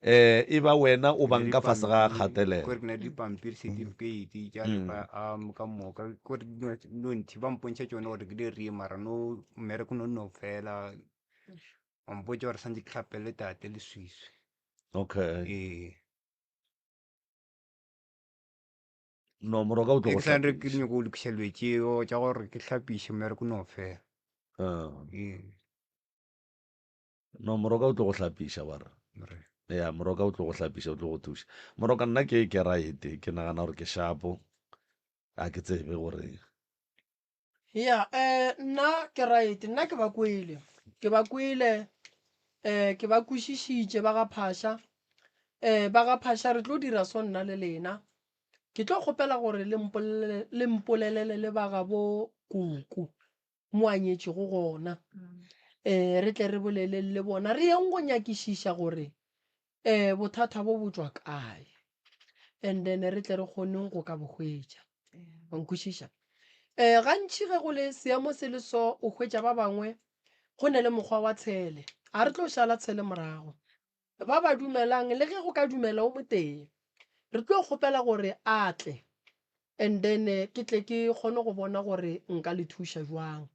e ba wena o banka fase ga kgatelelo kore ke na dipampiri certificate tša lefa ka moka kore nonthi ba mpontšha tšone gore ke di rie mara no mmereko no fela wampotša gore santse ke tlhapele tate le swiswi okay no moroka o tlo go sane ke nyako go lokišelwe tšeo tša gore ke tlhapiše mmereko no fela no moroka o tlo go hlapiša bara ya moroka o tlo go hlapiša o tlo go thuša moroka nna ke raete ke nagana gore ke shapo a ke tsebe gore ya nna ke right nna ke ba kwele ke ba kwešišitše ba ga phasha re tlo dira so nna le lena ke tlo kgopela gore le mpolelele le ba ga bo kuku mo a nyetšego gona re tle re bolele le bona re yeng go nyakišiša gore bothata bo botswa kae and then re tle re kgoneng go ka bogwetša wa nkwešiša gantši ge go le seemo se le so o hwetša ba bangwe go ne le mokgwa wa tshele a re tlo šala tshele morago ba ba dumelang le ge go ka dumela o moteng re tlo kgopela gore a tle and then ke tle ke kgone go bona gore nka le thuša jwang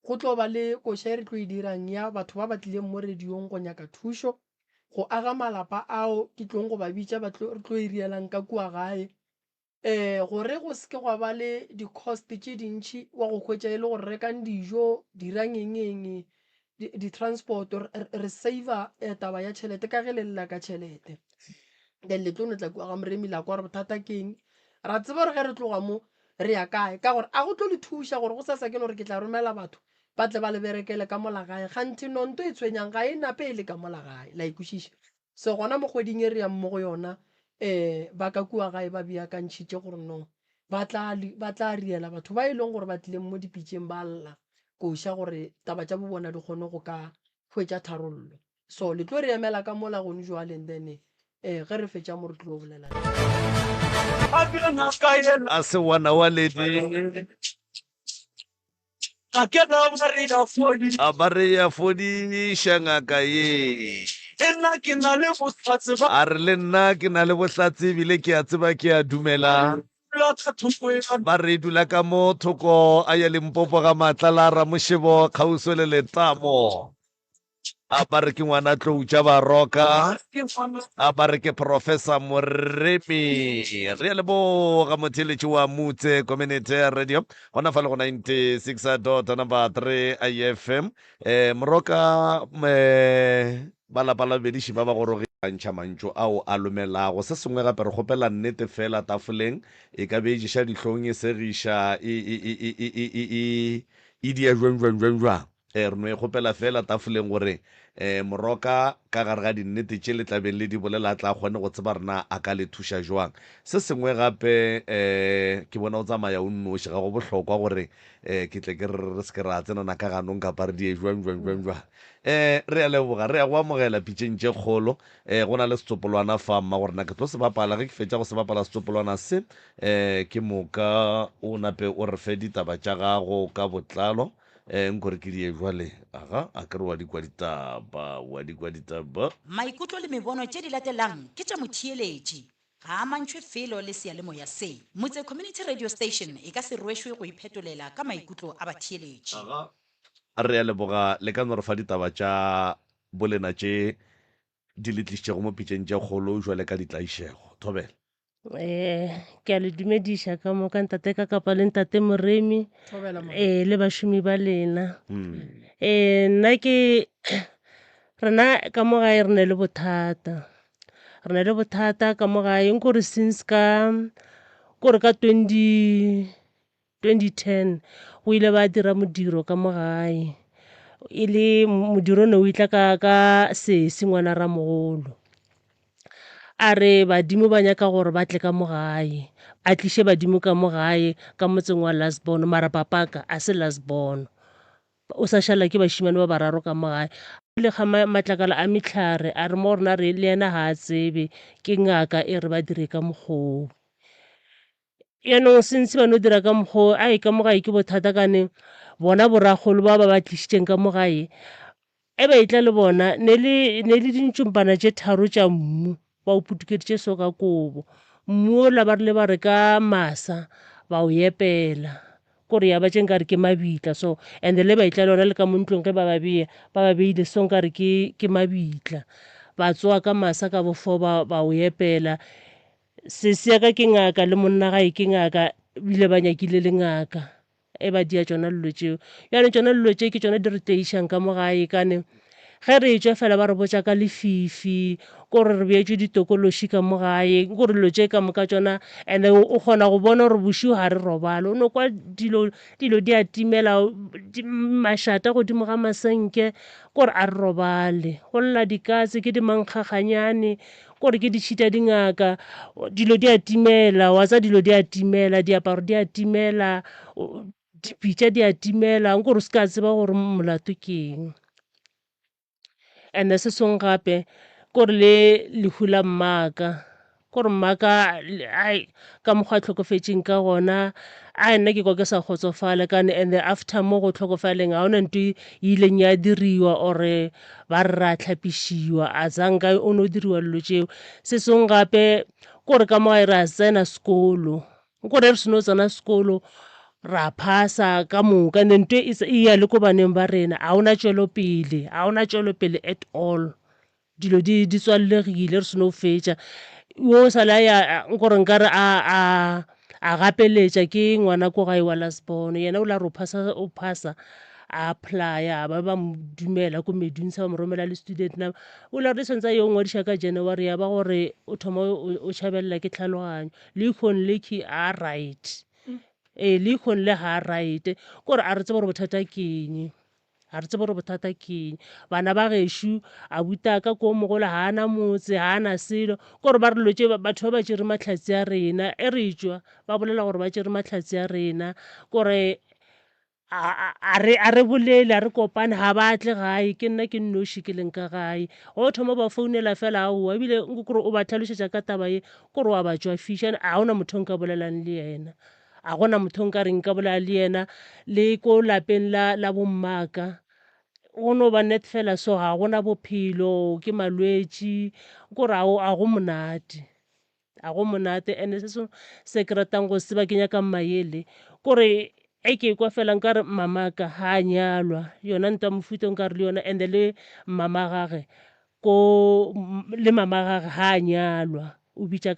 go tlo ba le koša e re tlo e dirang ya batho ba ba tlileng mo radiong go nyaka thušo go aga malapa ao ke tlong go ba bitša re tlo e rielang ka kua gae gore go seke gwa ba le di-cost tše dintšhi wa go hwetša e le gore rekang dijo dirang eng di-transport re saver taba ya tšhelete ka ge le lela ka tšhelete then le tlo ne tla kua ga moremi la kwa gore bothata keng ra tseba gore ge re tloga mo re ya kae ka gore a go tlo le thuša gore go sa sa ke no gore ke tla romela batho ba tle ba le berekele ka molagae gantsi nonto e tshwenyang ga e nape e le ka molagae la ikwešiša so gona mo kgweding e re yang mo go yona ba ka kua gae ba beakantšhitše gore no ba tla riela batho ba e leng gore ba tlileng mo dipitšeng ba lla koša gore taba tša bo bona di kgone go ka hwetša tharollo so le tlo re emela ka mola gone jwaleng then ge re fetša mo re tlo bolela a se wana wa ledi a ba re ya fodiša ngaka ye a re le nna ke na le bohlatse ebile ke a tseba ke a dumela ba re dula ka mo thoko a ya Limpopo ga Matlala ra Mošebo Kgauso le Letamo a ba re ke ngwana tloutša baroka a ba re ke Professor Moremi re ya leboga motheletši wa Mutse Community Radio gona fa le go 96.3 IFM moroka ba lapa la bediši ba ba goroge ntšha mantšo ao a lomelago se sengwe gape re kgopela nnete fela tafoleng e ka beejiša dihlong e segiša e dia jwang re no e kgopela fela tafoleng gore moroka ka gare ga dinnete tše le tlabeng le di bolela tla kgone go tseba rena a ka le thuša jwang se sengwe gape ke bona o tsamaya o nnoši ga go bohlokwa gore ke tle ke re se ke ra tsenana ka ganong kapa re die jwang re a leboga re ya go amogela pitšeng tše kgolo go na le setsopolwana fa mma gorena ke tlo se bapala ge ke fetša go se bapala setsopolwana se ke moka o nape o re fe ditaba tša gago ka botlalo nkore ke die jwale aga a kere wa dikwa ditaba maikutlo le mebono tše di latelang ke tša motheeletši ga a mantšhwe felo le sealemoya se Motse Community Radio Station e ka se rwešwe go iphetolela ka maikutlo a batheeletši a re ya leboga le ka no re fa ditaba tša bolena tše di letlišitšego mo pitšeng tše kgolo jwale ka ditlaišego Thobela ke a le dumediša ka moka ntate ka kapa le ntate Moremi le bašomi ba lena nna ke rena ka mo gae re ne le bothata ka mo gae nkore since kore ka 2010 go ile ba dira modiro ka mo gae e le modiro ne o itla ka sesi ngwana Ramogolo a re badimo ba nyaka gore ba tle ka mo gae a tliše badimo ka mo gae ka motseng wa Lasbono mara papaka a se Lasbono o sa šala ke bašimane ba bararo ka mo gae le ga matlakala a mehlare a re mo rena re le yena ga a tsebe ke ngaka e re ba dire ka mokgoo yaanong sentse ba no dira ka mokgoo a e ka mo gae ke bothata kane bona boragolo ba tlišitšeng ka mo gae e ba itla le bona ne le dintšompana tše tharo tša mmu ba o putukeditše so ka kobo mmu ola ba rile ba re ka masa ba o yepela kore ya ba tšeng ka re ke mabitla so and le ba itla le ona le ka mo ntlong ge ba ba beile so nka re ke mabitla ba tsoa ka masa ka bofo ba o yepela sesi ya ka ke ngaka le monna gae ke ngaka bile ba nyakile le ngaka e ba dia tšona lelo tšeo yaanong tšona lelo tšeo ke tšona di re teišang ka mo gae kane ge re tšwa fela ba re botša ka lefifi kore re beetšwe ditokološi ka mo gae kore dilo tše ka moka tšona and o kgona go bona gore bošio ga re robale o no kwa dilo di a timela mašata godimo ga masenke kore a re robale go lla dikatse ke dimankgaganyane kore ke ditšhita dingaka dilo di a timela wa tsa dilo di a timela diaparo di a timela dipitša di a timela nkore o se ka tseba gore molato ke eng and se song gape kore le hula mmaka kore mmaka ai ka mokgwa tlhokofetšeng ka gona a nna ke kwa ke sa kgotsofale kane and after mo go tlhokofaleng ga ona nto ileng ya diriwa ore ba re ra tlhapišiwa a zanka o no diriwa lelo tšeo se song gape kore ka mo gae ra tsena sekolo kore re seno tsena sekolo ra phasa ka moka nento e ya le ko baneng ba rena ga ona tšwelopele at all dilo di tswallegile re seno fetša wo sala ya nkore nkare a gapeletša ke ngwana ko gae wa Lasbono yena o la re o phasa a apply-a ba ba mo dumela ko medunsa ba mo romela le student na o la re tshwantse yo ngwadiša ka January ya ba gore o thoma o tšhabelela ke tlhaloganyo Leikgon Lekki a right Leikgon le ha right kore a re tseba gore bothata ke eng ga re tsebe gore bothata ke eng bana ba gešo a butaka ko mogolo ga ana motse ga ana selo kore ba re lotse batho ba ba tšere matlhatsi a rena e re tswa ba bolela gore ba tšere matlhatsi a rena kore a re bolele a re kopane ga batle gae ke nna ke nnoši ke leng ka gae go thoma ba founela fela aowa ebile kore o ba tlhalošetša ka taba ye kore wa ba tswa fiša ga gona motho nka bolelang le yena a gona motho nka reng ka bolela le yena le ko lapeng la bommaka go no ba net fela so ga gona bophelo ke malwetši kore a go monate ande se ke ratang go seba ke nyaka mmayele kore ke kwa fela nka re mamaka ga a nyalwa yona nta mofuta nka re le yona and le mama gage le mama gage ga a nyalwa o bitša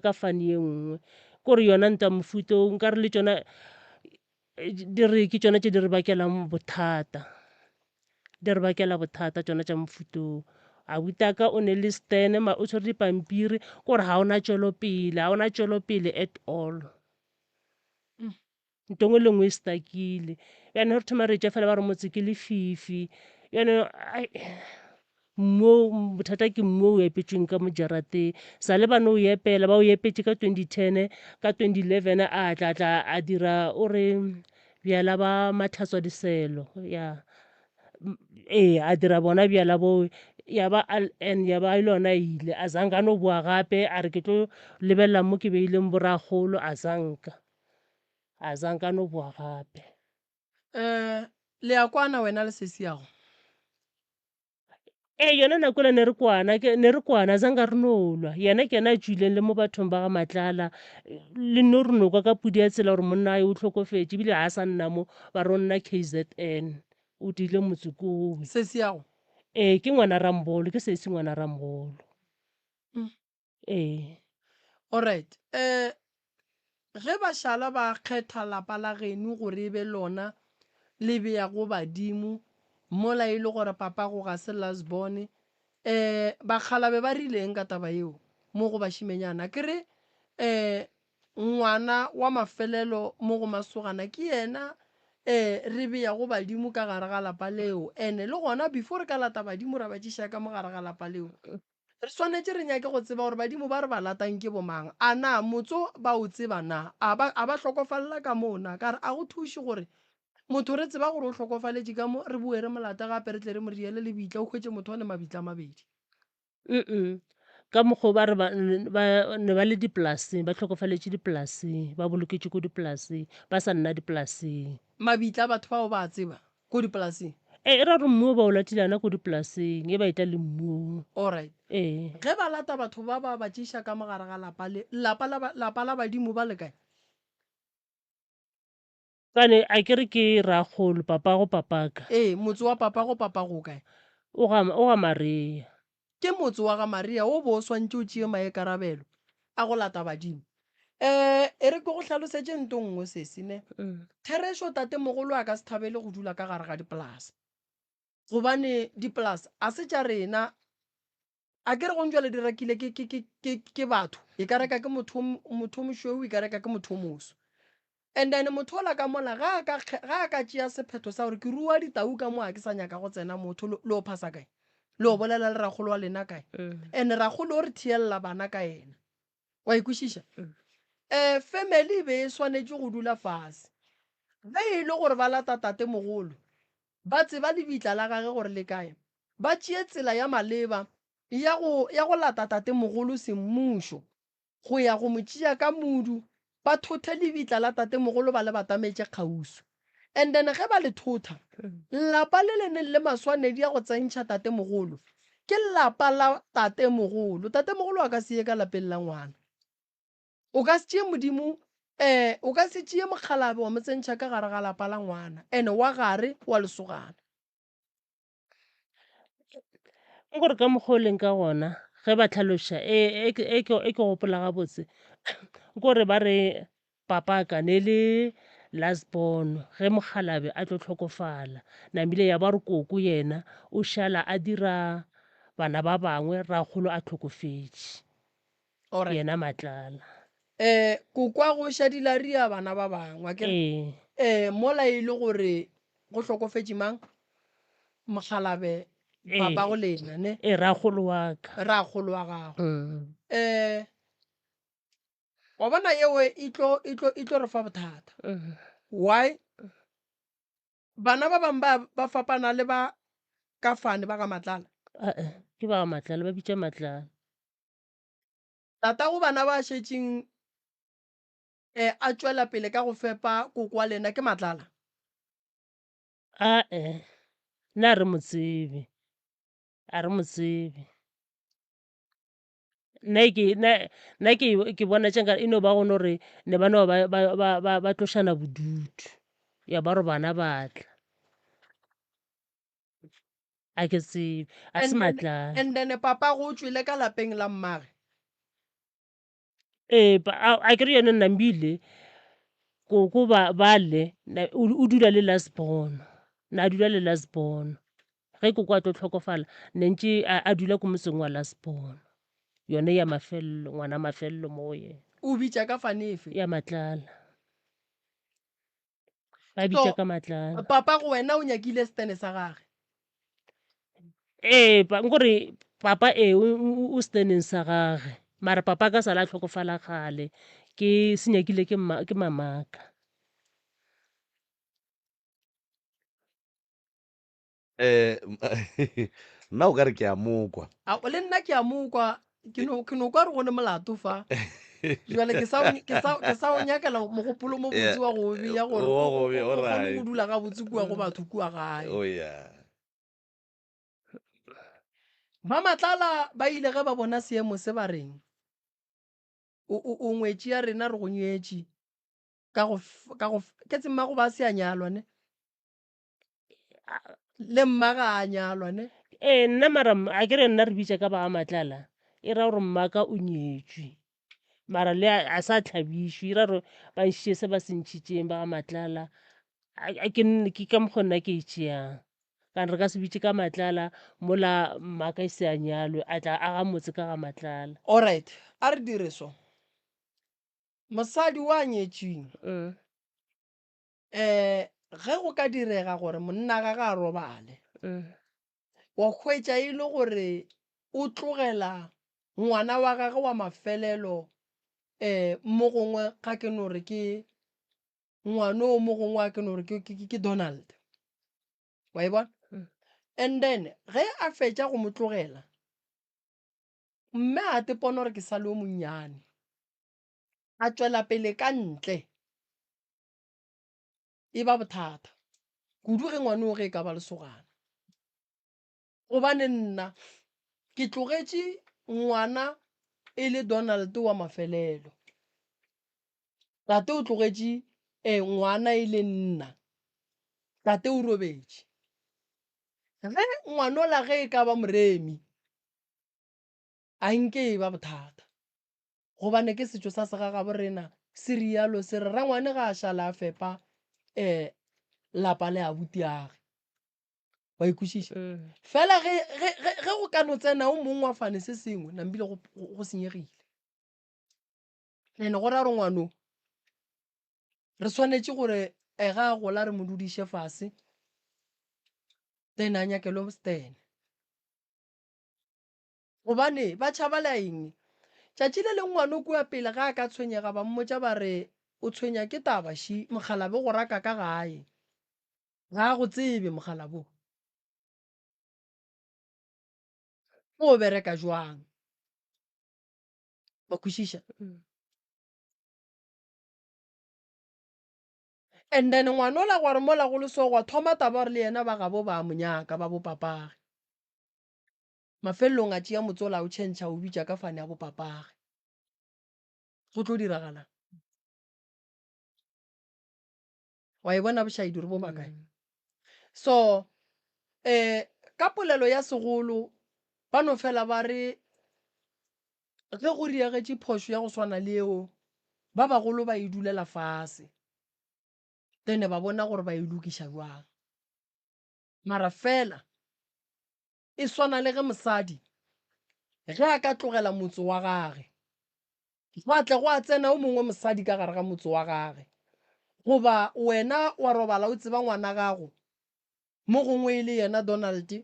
ka fane ye nngwe kore yona nta mofuta nka re le tšona ke tšona tše di re bakelang bothata tšona tša mofutong a butaka o ne le stene o tshwere dipampiri kore ga ona tšwelopele at all ntongwe le ngwe e stakile yane re thoma re tša fela ba re motse ke lefifi yane bothata ke mmo o epetšweng ka mojarateng sa le bane o epela ba o epetše ka 2010 ka 2011 a tla a dira o re bjala ba matlhatswa diselo ya a dira bona bjala bo ya ba ya ba lona ile a zanka no boa gape a re ke tlo lebelela mo ke beileng boragolo a zanka no boa gape le ya kwana wena le sesi yago yona nakola ne re kwana zanga re no lwa yena ke yena a tswileng le mo bathong ba ga Matlala le nno re nokwa ka pudi ya tsela gore monna ae o tlhokofetse ebile ga a sa nna mo ba re o nna KZN o dile motse koo sesi yago ke ngwana Rambolo ke sesi ngwana Rambolo alright ge bašala ba kgetha lapa la geno gore e be lona le beya go badimo mola e le gore papa go ga se lasbone bakgalabe ba rileng ka taba yeo mo go bašimenyana ke re ngwana wa mafelelo mo go masogana ke yena re beya go badimo ka gare ga lapa leo ene le gona before re ka lata badimo ra ba tšiša ka mo gare ga lapa leo re swanetse re nyake go tseba gore badimo ba re ba latang ke bomang a na motso ba o tseba na a ba hlokofalela ka moona ka re a go thuše gore motho re tseba gore o hlokofaletše ka mo re bue re molata gape re tle re mo riele le bitla o hwetse motho wa le mabitla a mabedi ka mokgwa ba re ne ba le dipolaseng ba tlhokofaletše dipolaseng ba boloketše ko dipolaseng ba sa nna dipolaseng mabitla batho bao ba tseba ko dipolaseng e ra re mmuo ba o latilana ko dipolaseng e ba eta le mmuo alright ge ba lata batho ba ba tšiša ka mogare ga lapa la badimo ba le kae kane a kere ke ragolo papa go papaka motse wa papa go kae o ga Maria ke motse wa ga Maria o bo o swantše o tšee maekarabelo a go lata badimo e re ke go tlhalosetše nto nngwe sesine Therešo tate mogolo a ka se thabele go dula ka gare ga dipolasa gobane dipolasa a se tša rena a kere go ntšwale di rekile ke batho e ka reka ke motho mošweu e ka reka ke motho moso and then motho ola ka mola ga a ka tšea sephetho sa gore ke rua ditau ka mo a ke sa nyaka go tsena motho le o phasa kae le o bolela le ragolo wa lena kae and ragolo o re thielela bana ka ena wa ikwešiša family e be e swanetše go dula fase ge e le gore ba lata tate mogolo ba tseba lebitla la gage gore le kae ba tšee tsela ya maleba ya go lata tate mogolo semmušo go ya go mo tšea ka modu ba thothe lebitla la tate mogolo ba le batametše kgausu and then ge ba le thotha lapa le leneng le maswanedi ya go tsentšha tate mogolo ke lapa la tate mogolo a ka se ye ka lapeng la ngwana o ka se tšee modimo o ka se tšee mokgalabe wa mo tsentšha ka gare ga lapa la ngwana ene wa gare wa lesogana gore ka mokgwa o leng ka gona ge ba tlhaloša ke gopola gabotse kore ba re papa ka ne le lasborn ge Mokgalabe a tlo tlhokofala nambile ya ba re koko yena o šala a dira bana ba bangwe ragolo a tlhokofetše alright yena Matlala. kokwa go šadila ria bana ba bangwe akere mola e le gore go hlokofetše mang Mokgalabe papa go lena ne ragolo wa ka ragolo wa gago wa bona yeo e tlo re fa bothata why bana ba bangwe ba fapana le ba ka fane ba ka Matlala ke ba Matlala ba bitša Matlala tata go bana ba šetšeng a tšwela pele ka go fepa koko wa lena ke Matlala nna a re motsebe nna ke bona tšenka e no ba gone gore ne ba no ba tlošana bodutu ya ba re bana batla a ke tsebe a se Matlala and then papa go tswile ka lapeng la mmage a ke re yone Nambile koko ba le o dula le lasborn na dula le lasborn ge koko a tlo tlhokofala ne ntše a dula ko motseng wa lasborn yone ya mafelelo ngwana mafelelo mo yena o bitša ka fanefe ya Matlala ba bitša ka Matlala papa go wena o nyakile stene sa gage nkore papa o steneng sa gage mara papa ka sala a tlhokofala kgale ke senyakile ke mamaka nna o ka re ke a mokwa le nna ke a mokwa ke no kwa re gone molato fa jale ke sa o nyakela mogopolo mo botse wa go bea gore o kgone go dula ga botse kua go batho kua gae ba Matlala ba ile ge ba bona seemo se ba reng o ngwetši ya rena re go nyetše ke tsemmago ba se a nyalwa ne le mmaga a nyalwa ne nna mara a ke re nna re bitša ka ba Matlala e ra gore mmaka o nyetšwe mara le a sa tlhabišwe e ra gore ba ntšhitše se ba se ntšhitšeng ba Matlala ke ka mokgwa nna ke e tšeang ka re ka se bitše ka Matlala mola mmaka e se a nyalwe a tla aga motse ka ga Matlala alright a re dire so mosadi wa nyetšweng ge go ka direga gore monna ga ga robale wa hwetša e le gore o tlogela ngwana wa gage wa mafelelo mo gongwe ga ke no re ke ngwana o mo gongwe a ke no re ke Donald wa e bona and then ge a fetša go mo tlogela mme a tepona gore ke sa le o monnyane a tšwela pele ka ntle e ba bothata kudu ge ngwane o ge e ka ba lesogana gobane nna ke tlogetše ngwana e le Donald wa mafelelo tate o tlogetše ngwana e le nna tate o robetše ge ngwanola ge e ka ba moremi a nke e ba bothata gobane ke setšo sa segagabo rena se rialo se re rangwane ga a šala a fepa lapa le abutiage wa ikwešiša fela ge go ka no tsena o mongwe wa fane se sengwe nambile go senyegile ene go ra re ngwano re swanetše gore ga a gola re mo dudiše fase then a nyakelo stene gobane ba tšhaba la eng tšatši le le ngwano kua pele ga a ka tshwenyega ba mmotša ba re o tshwenya ke taba shi Mokgalabe go raka ka gae ga a go tsebe Mokgalabo o bereka jwang ba kwešiša and then ngwana o la gore mola go lesogwa thoma taba gore le yena ba gabo ba monyaka ba bopapage mafelelong a tšea motse o la o tšhentšha o bitša ka fane ya bopapage go tlo diragalang wa e bona bošaedi re bo bakae so ka polelo ya segolo ba no fela ba re ge go riagetše phošo ya go swana le eo ba bagolo ba e dulela fase then ba bona gore ba e lokiša jwang mara fela e swana le ge mosadi ge a ka tlogela motse wa gage go atle go a tsena o mongwe mosadi ka gare ga motse wa gage goba wena wa robala o tseba ngwana gago mo gongwe e le yena Donald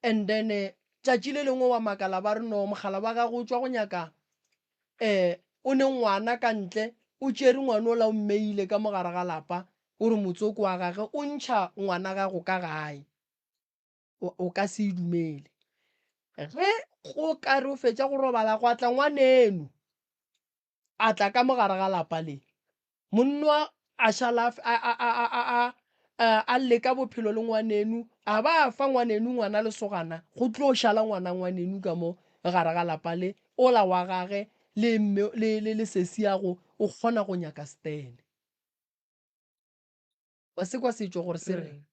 and then tšatši le lengwe wa makala ba re no mogala wa gago o tswa go nyaka o ne ngwana ka ntle o tšere ngwana o la o mmeile ka mogare ga lapa o re motsoko wa gage o ntšha ngwana gago ka gae o ka se e dumele ge go ka re o fetša go robala go atla ngwaneno a tla ka mogare ga lapa le monna a šala a leka bophelo le ngwanenu a ba fa ngwanenu ngwana lesogana go tlo šala ngwanenu ka mo gare ga lapa le ola wa gage le sesi yago o kgona go nyaka stene wa se kwa setšo gore se reng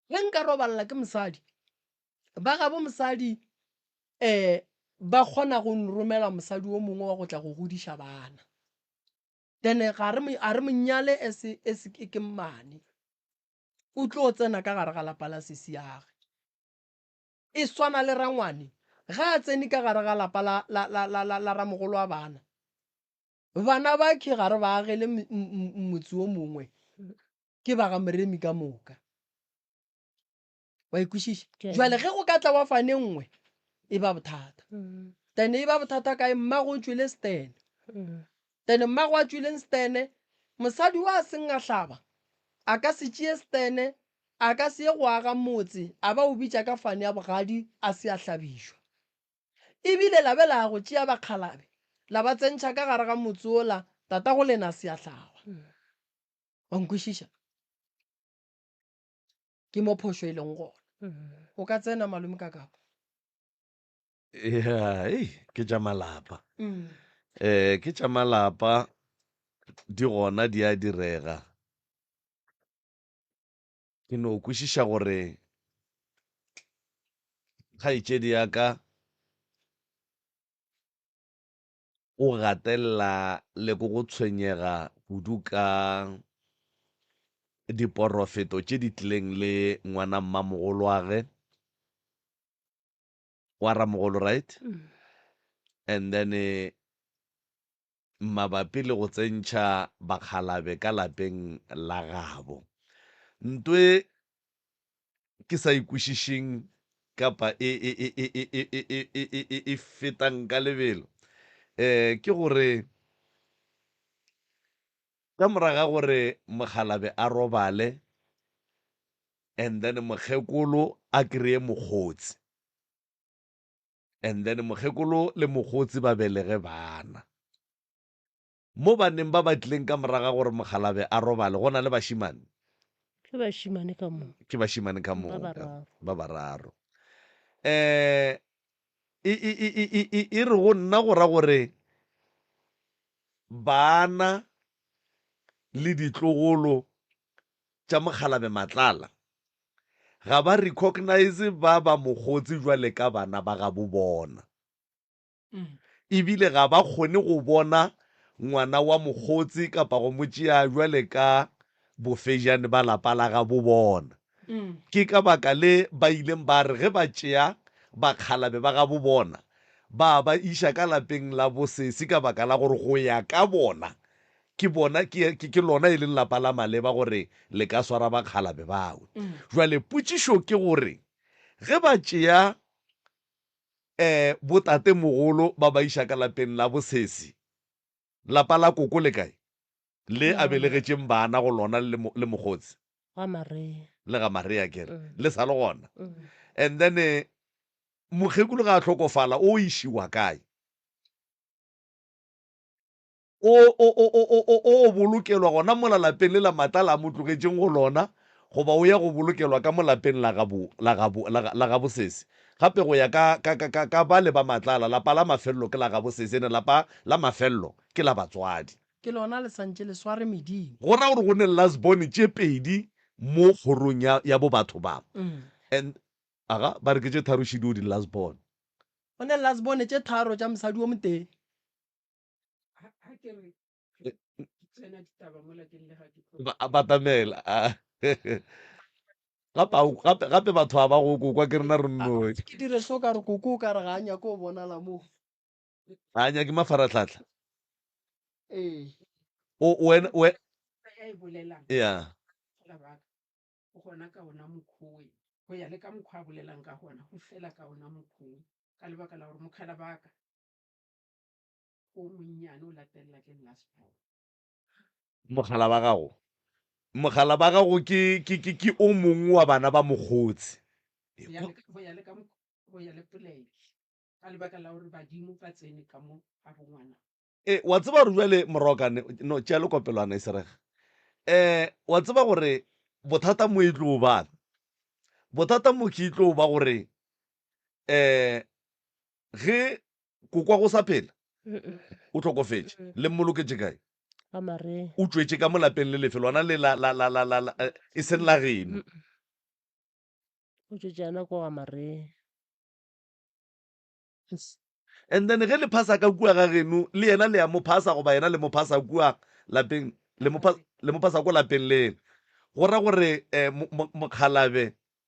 ge nka robalela ke mosadi ba gabo mosadi ba kgona go romela mosadi o mongwe wa go tla go godiša bana then a re monyale ke mmane o tlo tsena ka gare ga lapa la sesi yage e swana le rangwane ga a tsene ka gare ga lapa la ramogolo wa bana ba ke gare ba agele motse o mongwe ke ba ga Moremi ka moka wa ikwešiša jwale ge go ka tla wa fane nngwe e ba bothata then e ba bothata ka mmago o tswile stene then mmago a tswileng stene mosadi wa seng a hlaba a ka se tšee stene a ka se ye go aga motse a ba o bitša ka fane ya bogadi a se a hlabišwa ebile labe la go tšea bakgalabe la ba tsentšha ka gare ga motse ola tata go lena se a hlaba wa nkwešiša ke mo phošo e leng gona o ka tsena malome ka kapo ke tša malapa ke tša malapa di gona di a direga ke no kwešiša gore kgaetšedi ya ka o gatelela le go tshwenyega kudu ka diporofeto tše di tlileng le ngwana mmamogolo wa ge wa ramogolo right and then mabapi le go tsentšha bakgalabe ka lapeng la gabo ntwe ke sa ikwešišing kapa e fetang ka lebelo ke gore ka moraga gore mokgalabe a robale and then mokgekolo a kry-e mokgotsi and then mokgekolo le mokgotsi ba belege bana mo baneng ba tlileng ka moraga gore mokgalabe a robale go na le bašimane ke bašimane ka moo ke bašimane ka moka ba bararo e re go nna go ra gore bana le ditlogolo tša mokgalabe matlala ga ba recognize ba mokgotsi jwale ka bana ba gabo bona ebile ga ba kgone go bona ngwana wa mokgotsi kapa go motšea jwale ka bofejane ba lapa la gabo bona ke ka baka le ba ileng ba re ge ba tšea bakgalabe ba gabo bona ba iša ka lapeng la bosesi ka baka la gore go ya ka bona ke bona ke lona e leng lapa la maleba gore le ka swara bakgalabe bawe jwale potšišo ke gore ge ba tšea botate mogolo ba iša ka lapeng la bosesi lapa la koko le kae le a belegetšeng bana go lona le mokgotsi le ga Maria kere le sa le gona and then mokgekolo ga a tlhokofala o išiwa kae o bolokelwa gona mola lapeng le la matlala a mo tlogetšeng go lona goba o ya go bolokelwa ka mo lapeng la gabosesi gape go ya ka ba le ba matlala lapa la mafelelo ke la gabosesi ene lapa la mafelelo ke la batswadi ke lona le santše le sware medimo go ra gore go ne lasbone tše pedi mo kgorong ya bo batho ba and aga ba re ke tše tharošidi o di lasbone go ne lasbone tše tharo tša mosadi o moteng batamela gape batho ba go kokwa ke rena re nnoe ke dire so ka re koko o ka re ga anya ko o bonala moo anya ke mafaratlhatlha ee ya go gona ka ona mokgwe go ya le ka mokgwa a bolelang ka gona go fela ka ona mokgwe ka lebaka la gore mokgala baka o monnyane o latelela ke last power mogala ba gago ke o mongwe wa bana ba mogotsi go ya le poleke ka lebaka la gore badimo ba tsene ka mo ga bongwana wa tseba gore jale morokane no tšea le kopelwana e serega wa tseba gore bothata mo e tlo bana bothata mo ke tlo ba gore ge kokwa go sa phela o tlhokofetse le mmoloketse kae ka mare o tswetse ka mo lapeng le lefe lona le e seng la geno o tswetsana ko ga mare and then ge le phasa ka kua ga geno le yena le ya mo phasa goba yena le mo phasa kua lapeng le mo phasa ko lapeng lena go ra gore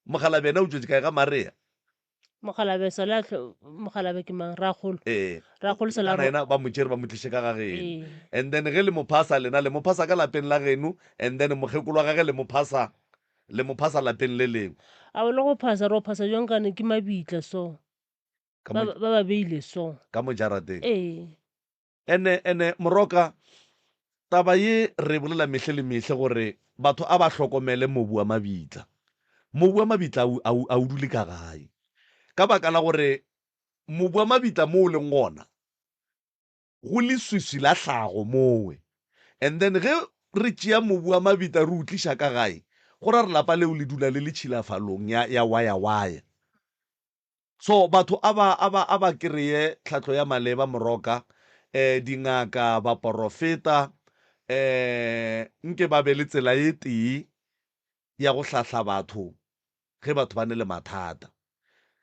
mokgalabe ena o tswetse kae ga marea mogalabe mogalabe ke mang ragolo ragolo ena ba motšere ba motliše ka ga geno and then ge le mo phasa lena le mo phasa ka lapeng la geno and then mokgekolo wa gage le mo phasa lapeng le lengwe a o le go phasa re o phasa jwang kane ke mabitla so ba ba beile so ka mo jarateng ee ene moroka taba ye re bolela mehle le mehle gore batho a ba hlokomele mobu wa mabitla a o dule ka gae ka baka la gore mobu wa mabitla mo o leng gona go le swiswi la hlago mowe and then ge re tšea mobu wa mabitla re utliša ka gae go ra re lapa leo le dula le le tšhilafalong ya waya so batho a ba kry-e tlhatlho ya maleba moroka dingaka baporofeta nke ba be le tsela ye tee ya go hlahla batho ge batho ba ne le mathata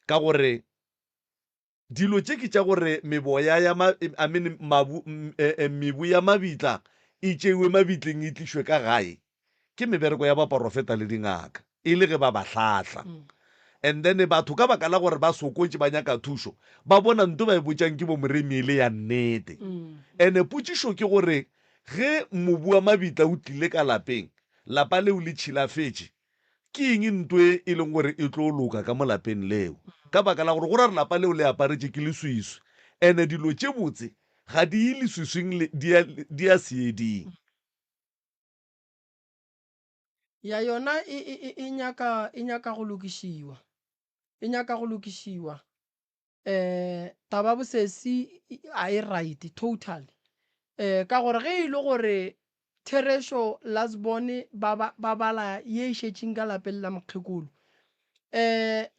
ka gore dilo tše ke tša gore meboya mebu ya mabitla e tšeiwe mabitleng e tlišwe ka gae ke mebereko ya baporofeta le dingaka e le ge ba ba hlahla and then batho ka baka la gore ba sokotse ba nyaka thušo ba bona nto ba e botšang ke bomoremiele ya nnete and-e potšišo ke gore ge mobu wa mabitla o tlile ka lapeng lapa leo le tšhilafetse ke eng ntwe e leng gore e tlo loka ka mo lapeng leo ka baka la gore go ra re lapa leo le aparetse ke leswiswi and-e dilo tše botse ga di ye leswiswing di a seeding ya yona e nyaka go lokišiwa taba bosesi a e right totally ka gore ge e le gore thereso lasbone ba bala ye e šetšeng ka lapeng la mokgekolo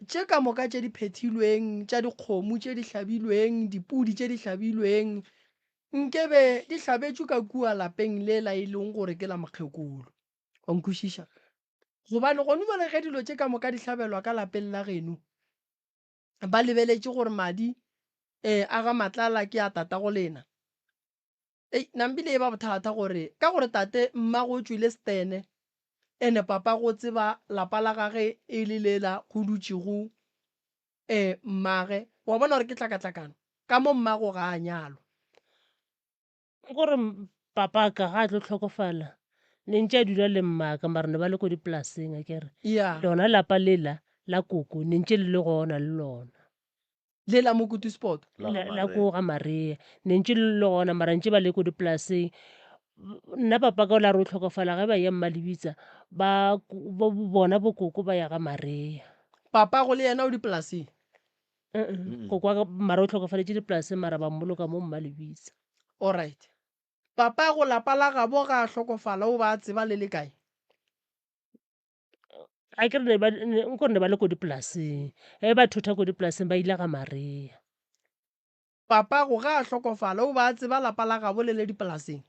tše ka moka tše di phethilweng tša dikgomo tše di hlabilweng dipudi tše di hlabilweng nkebe di hlabetšwe ka kua lapeng le la e leng gore ke la mokgekolo wa nkwešiša gobane gone bale ge dilo tše ka moka di hlabelwa ka lapeng la geno ba lebeletše gore madi a ga matlala ke a tata go lena nampile e ba bothata gore ka gore tate mmago o tswile stene ene papa go tseba lapa la gage e le lela go dutšego mmage wa bona gore ke tlakatlakano ka mo mmago ga a nyalwa gore papa ka ga a tlo tlhokofala ne ntse a dula le mmaka mare ne ba le ko dipolaseng a kere lona lapa lela la koko ne ntse le gona le lona le la mokutu sport la ko ga maria ne ntse le gona mara ntse ba le ko dipolaseng nna papa ka o la re o tlhokofala ge ba ya mmalebitsa ba bona bokoko ba ya ga maria papa go le yena o dipolaseng kokwa mara o tlhokofaletše dipolaseng mara ba mmoloka mo mmalebitsa alright papa go lapa la gabo ga a tlhokofala o ba tseba le le kae a kere nkore ne ba le ko dipolaseng ge ba thotha ko dipolaseng ba ile ga maria papa go ga a tlhokofala o ba tseba lapa la gabo le le dipolaseng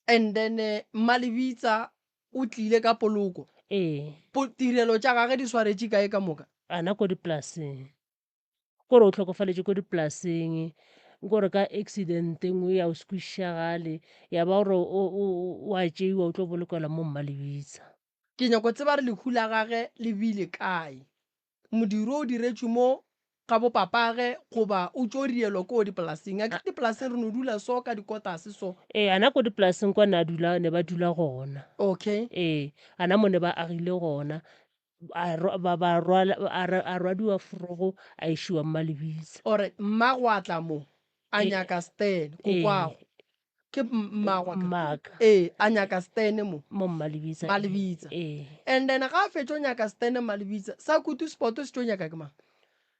and then mmalebitsa o tlile ka poloko tirelo tša gage di swaretše kae ka moka ana ko dipolaseng kore o tlhokofaletše ko dipolaseng nkore ka accident nngwe ya o squishagale ya ba gore o a tšeiwa o tlo bolokelwa mo Mmalebitsa. ke nyako tseba re lehu la gage le bile kae modiro o diretswe mo ga bo papage goba o tlo rielwa ko dipolaseng a ke dipolaseng re no dula so ka dikotase so ana ko dipolaseng kwa ne ba dula gona. okay ana mo ne ba agile gona a rwadiwa forogo a išiwa Mmalebitsa. ore mmago a tla mo a nyaka Stan kokwago ke Mmaka. a nyaka Stan mo Mmalebitsa. and then ga a fetša o nyaka Stan Mmalebitsa sa kutu sport se tlo nyaka ke mang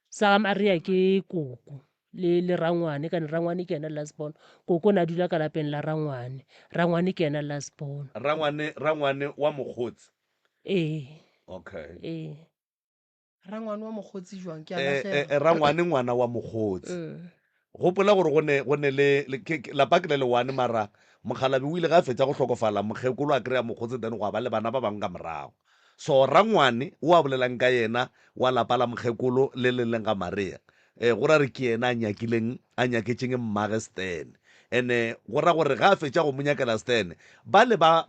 sa ga Maria ke Koko le Rangwane ka Rangwane ke ena Lasbon. Koko na dula ka lapeng la Rangwane ke ena Lasbon. Rangwane wa Mokgotsi. Okay. Rangwane wa Mokgotsi jwang ke a latlhega. Rangwane ngwana wa Mokgotsi. Gopola gore go ne le lapa ke le one mara Mokgalabe o ile ga fetša go hlokofala mokgekolo a kry-a Mokgotsi then go ba le bana ba bangwe ka morago. So Rangwane o a bolelang ka yena wa lapa la mokgekolo le leng ga Maria go ra re ke yena a nyaketseng mmage Stan ene go ra gore ga a fetša go mo nyakela Stan ba le ba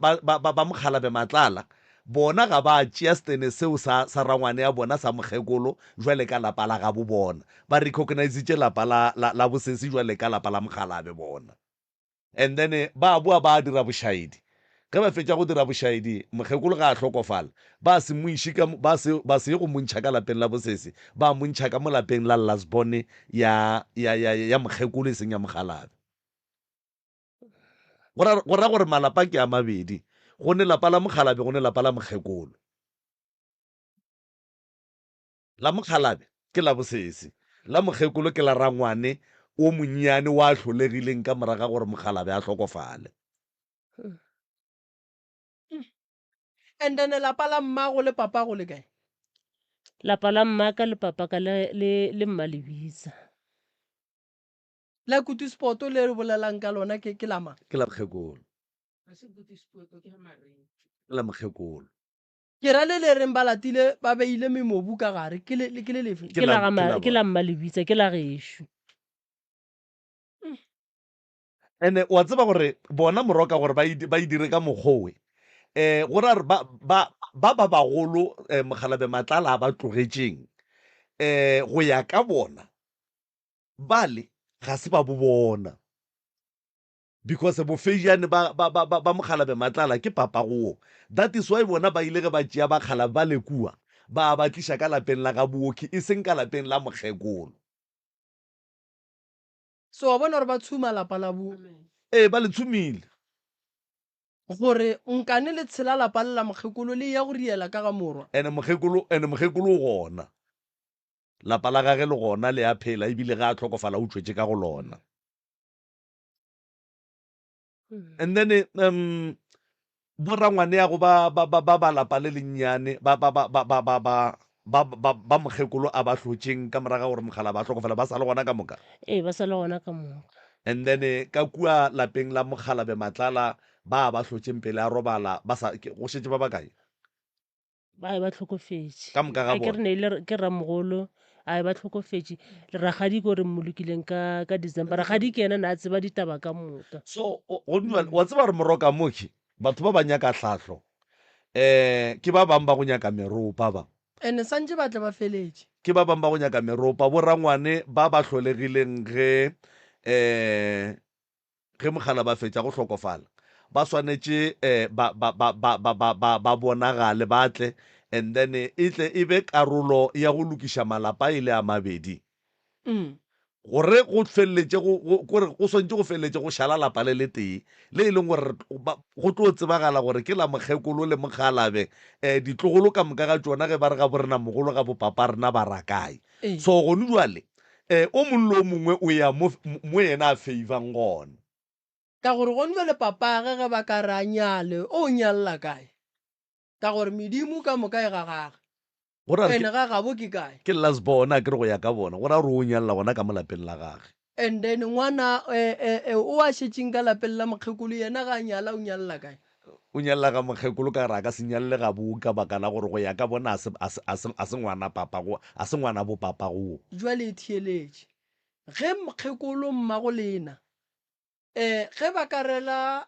Mokgalabe Matlala bona ga ba tšea Stan seo sa Rangwane ya bona sa mokgekolo jwale ka lapa la ga bo bona ba recognize lapa la bosesi jwale ka lapa la Mokgalabe bona and then ba boa ba dira bošaedi ka ba fetša go dira bošaedi mokgekolo ga a hlokofala ba se ye go montšha ka lapeng la bosesi ba montšha ka mo lapeng la Lasbon ya mokgekolo e seng ya Mokgalabe go ra gore malapa ke a mabedi go ne lapa la Mokgalabe go ne lapa la mokgekolo la Mokgalabe ke la bosesi la mokgekolo ke la Rangwane o monnyane wa hlolegileng ka moraga gore Mokgalabe a hlokofale. and then lapa la mmago le papa go le kae lapa la mmaka le papaka le Mmalebitsa. la kutu sport le re bolelang ka lona ke la mang Ke la mokgekolo. La mokgekolo. ke ra le reng ba latile ba beile memobu ka gare ke le lefe ke la Mmalebitsa ke la gešo. Ene wa tseba gore bona moroka gore ba idire ka mokgowe go ra re ba bagolo Mokgalabe Matlala ba tlogetšeng go ya ka bona bale ga se ba bo bona because bofeijane ba Mokgalabe Matlala ke papago that is why bona ba ile ge ba tšea bakgalabe ba lekua ba tliša ka lapeng la ga booki e seng ka lapeng la mokgekolo so wa bona gore ba tshuma lapa la bo ba le tshumile gore nkane le tshela lapa le la mokgekolo le ya go riela ka ga morwa ene mokgekolo o gona lapa la gage le gona le a phela ebile ga a tlhokofala o tšwetse ka go lona and then borangwane ya go ba lapa le lennyane ba mokgekolo a ba hlotšeng ka moraga gore Mokgalabe ba tlhokofala ba sa le gona ka moka ba sa le gona ka moka and then ka kua lapeng la Mokgalabe Matlala ba hlotšeng pele a robala go šetse ba bakae ba tlhokofetše ka moka ga bona ke Ramogolo ba tlhokofetše le ragadi ko re molokileng ka December ragadi ke ena na tseba ditaba ka moka so wa tseba re moroka moki batho ba ba nyaka tlhahlo ke ba bang ba go nyaka meropa ba ene santse ba tla ba feletše ke ba bang ba go nyaka meropa borangwane ba hlolegileng ge Mokgalabe ba fetša go hlokofala ba swanetše ba bonagale batle and then e be karolo ya go lokiša malapa ile a mabedi gore go swantše go feleletše go šala lapa le tee le e leng gore go tlo tsebagala gore ke la mokgekolo le Mokgalabe ditlogolo ka moka ga tšona ge ba re ga borena mogolo ga bopapa rena ba rakae so gone jwale o mongwe le o mongwe o ya mo yena a favang gona ka gore go nwe le papa ge ba ka re a nyale o nyalela kae ka gore medimo ka moka e gagage ene ga gabo ke kae ke Lasbona ke re go ya ka bona go ra gore o nyalela gona ka mo lapeng la gage and then ngwana o a šetšeng ka lapeng la mokgekolo yena ga a nyala o nyalela kae o nyalela ga mokgekolo ka gore a ka se nyalele ga boo ka baka la gore go ya ka bona a se ngwana bo papago jwale e thieletše ge mokgekolo mmago lena ge ba ka rela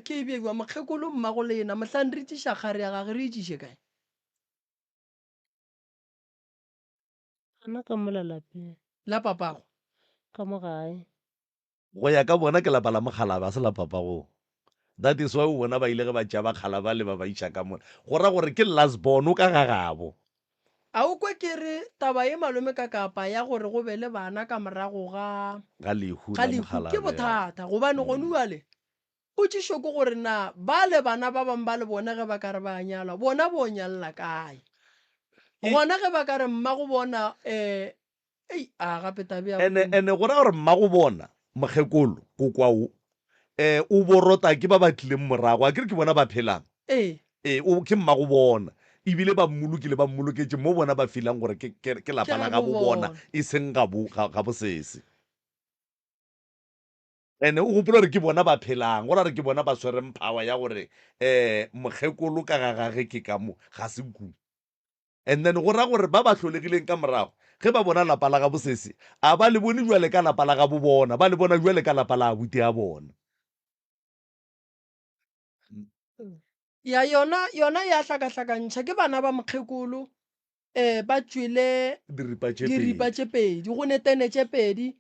ke bewa mokgekolo mmago lena mohlang re itiša kgare ya gage re itiše kae ana ka mola lapeng la papago ka mo gae go ya ka bona ke lapa la mokgalaba se la papago. That is why o bona ba ile ge ba tšea bakgalaba le ba ba iša ka mona go ra gore ke lasbono ka gagabo. a o kwe ke re taba ye malome ka kapa ya gore go be le bana ka morago ga lehu ga la lehu mokgalaba, ke bothata gobane gone uale o tšišo ke gore na ba le bana ba bangwe ba le bona ge ba ka re ba nyalwa bona bo nyalela kae gona ge ba ka re mma go bona a gape tabe ya ene go ra gore mma go bona mokgekolo kokwao o borota ke ba ba tlileng morago a ke re ke bona ba phelang ke mma go bona ebile ba mmoloketse mo bona ba filang gore ke lapa la ga bo bona e seng ga bosese. Ene o gopola gore ke bona ba phelang go ra re ke bona ba swereng power ya gore mokgekolo ka ga gage ke ka mo ga se nku. And then go ra gore ba ba tlholegileng ka morago ge ba bona lapa la ga bosese a ba le bone jwale ka lapa la ga bo bona ba le bona jwale ka lapa la abuti ya bona. ya yona ya hlakahlakantšha ke bana ba mokgekolo ba tswile diripa tše pedi go netene tše pedi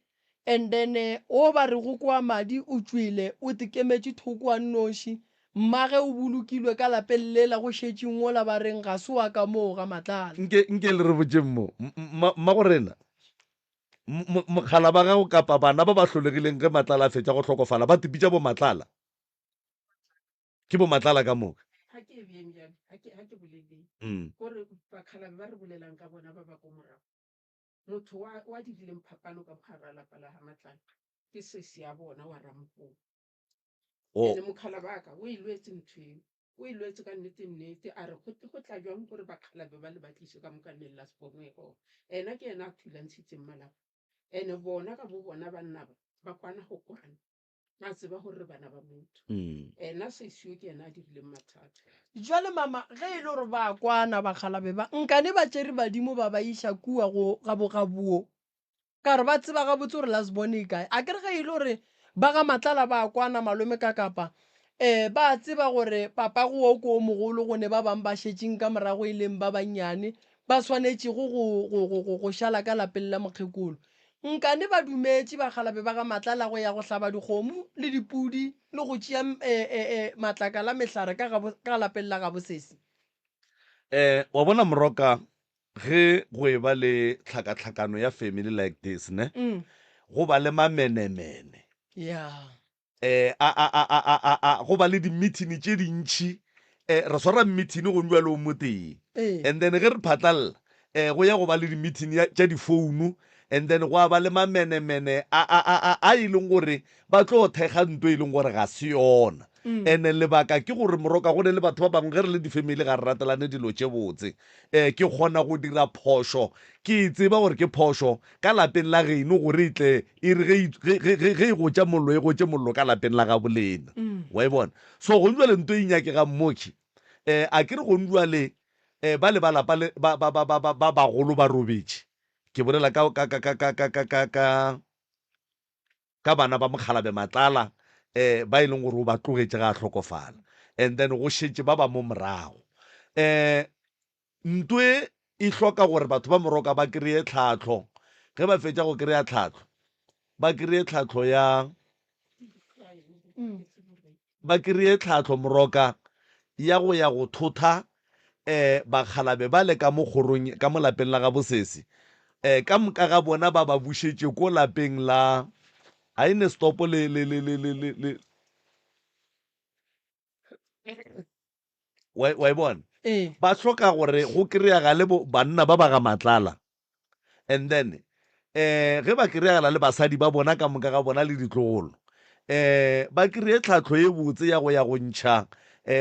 and then o ba re go kwa madi o tswile o tekemetse thoko wa nnoši mmage o bolokilwe ka lapeng lela go šetšeng ola ba reng ga se wa ka moo ga matlala nke le re botseng mo mma gorena mokgala ba gago kapa bana ba ba tlholegileng ge matlala a fetša go tlhokofala ba tepitša bo matlala ke bo matlala ka moka ha ke beng jalo ha ke boleleng gore bakgalabe ba re bolelang ka bona ba ba ko morago motho wa dirileng phapano ka bogara lapa la ga matlala ke sesi ya bona wa ramokolo ene mokgalabaka o ilwetse nthweng o ilwetse ka nnete a re go tla jwang gore bakgalabe ba le batlishe ka mokaneng la sepono e gona ena ke ena a thulantshitseng malapa ene bona ka bo bona banna ba kwana go kwana ba tseba gore bana ba motho ena sesio ke ena a dirileng mathata jwale mama ge e le gore ba kwana bakgalabe ba nkane ba tšere badimo ba ba iša kua go gabogabuo ka re ba tseba gabotse gore lasbone kae a kere ge e le gore ba ga matlala ba kwana malome ka kapa ba tseba gore papa go o ko mogolo go ne ba bang ba šetšeng ka morago e leng ba bannyane ba swanetše go šala ka lapeng la mokgekolo nkane ba dumetše bakgalabe ba ga matlala go ya go hlaba dikgomo le dipudi le go tšea matlakala mehlare ka lapeng la gabosese wa bona moroka ge go e ba le tlhakatlhakano ya family like this ne go ba le mamenemene go ba le di-meeting tše dintšhi re swara meeting go njwale o mo teng and then ge re phatlalela go ya go ba le di-meeting tša difounu and then go a ba le mamenemene a e leng gore ba tlo thekga ntho e leng gore ga se yona ene lebaka ke gore moroka go ne le batho ba bangwe ge re le difamily ga re ratelane dilo tše botse ke kgona go dira phošo ke tseba gore ke phošo ka lapeng la geno gore itle e re ge e gotša mollo e gotše mollo ka lapeng la ga bolena wa e bona so go njwale ntho e nyakega mmoki a ke re go njwale ba le balapa ba bagolo ba robetše ke bolela ka bana ba mokgalabe matlala ba e leng gore o ba tlogetše ga a tlhokofala and then go šetše ba ba mo morago ntwe e hloka gore batho ba moroka ba kry-e tlhatlho ge ba fetša go kry-a tlhatlho ba kry-e tlhatlho moroka ya go thotha bakgalabe ba le ka mo kgorong ka mo lapeng la ga bosese ka moka ga bona ba ba bušetše ko lapeng la a ene stopo le wa e bona ba hloka gore go kry-aga le banna ba ba ga matlala and then ge ba kry-agala le basadi ba bona ka moka ga bona le ditlogolo ba kry-e tlhatlho e botse ya go ntšha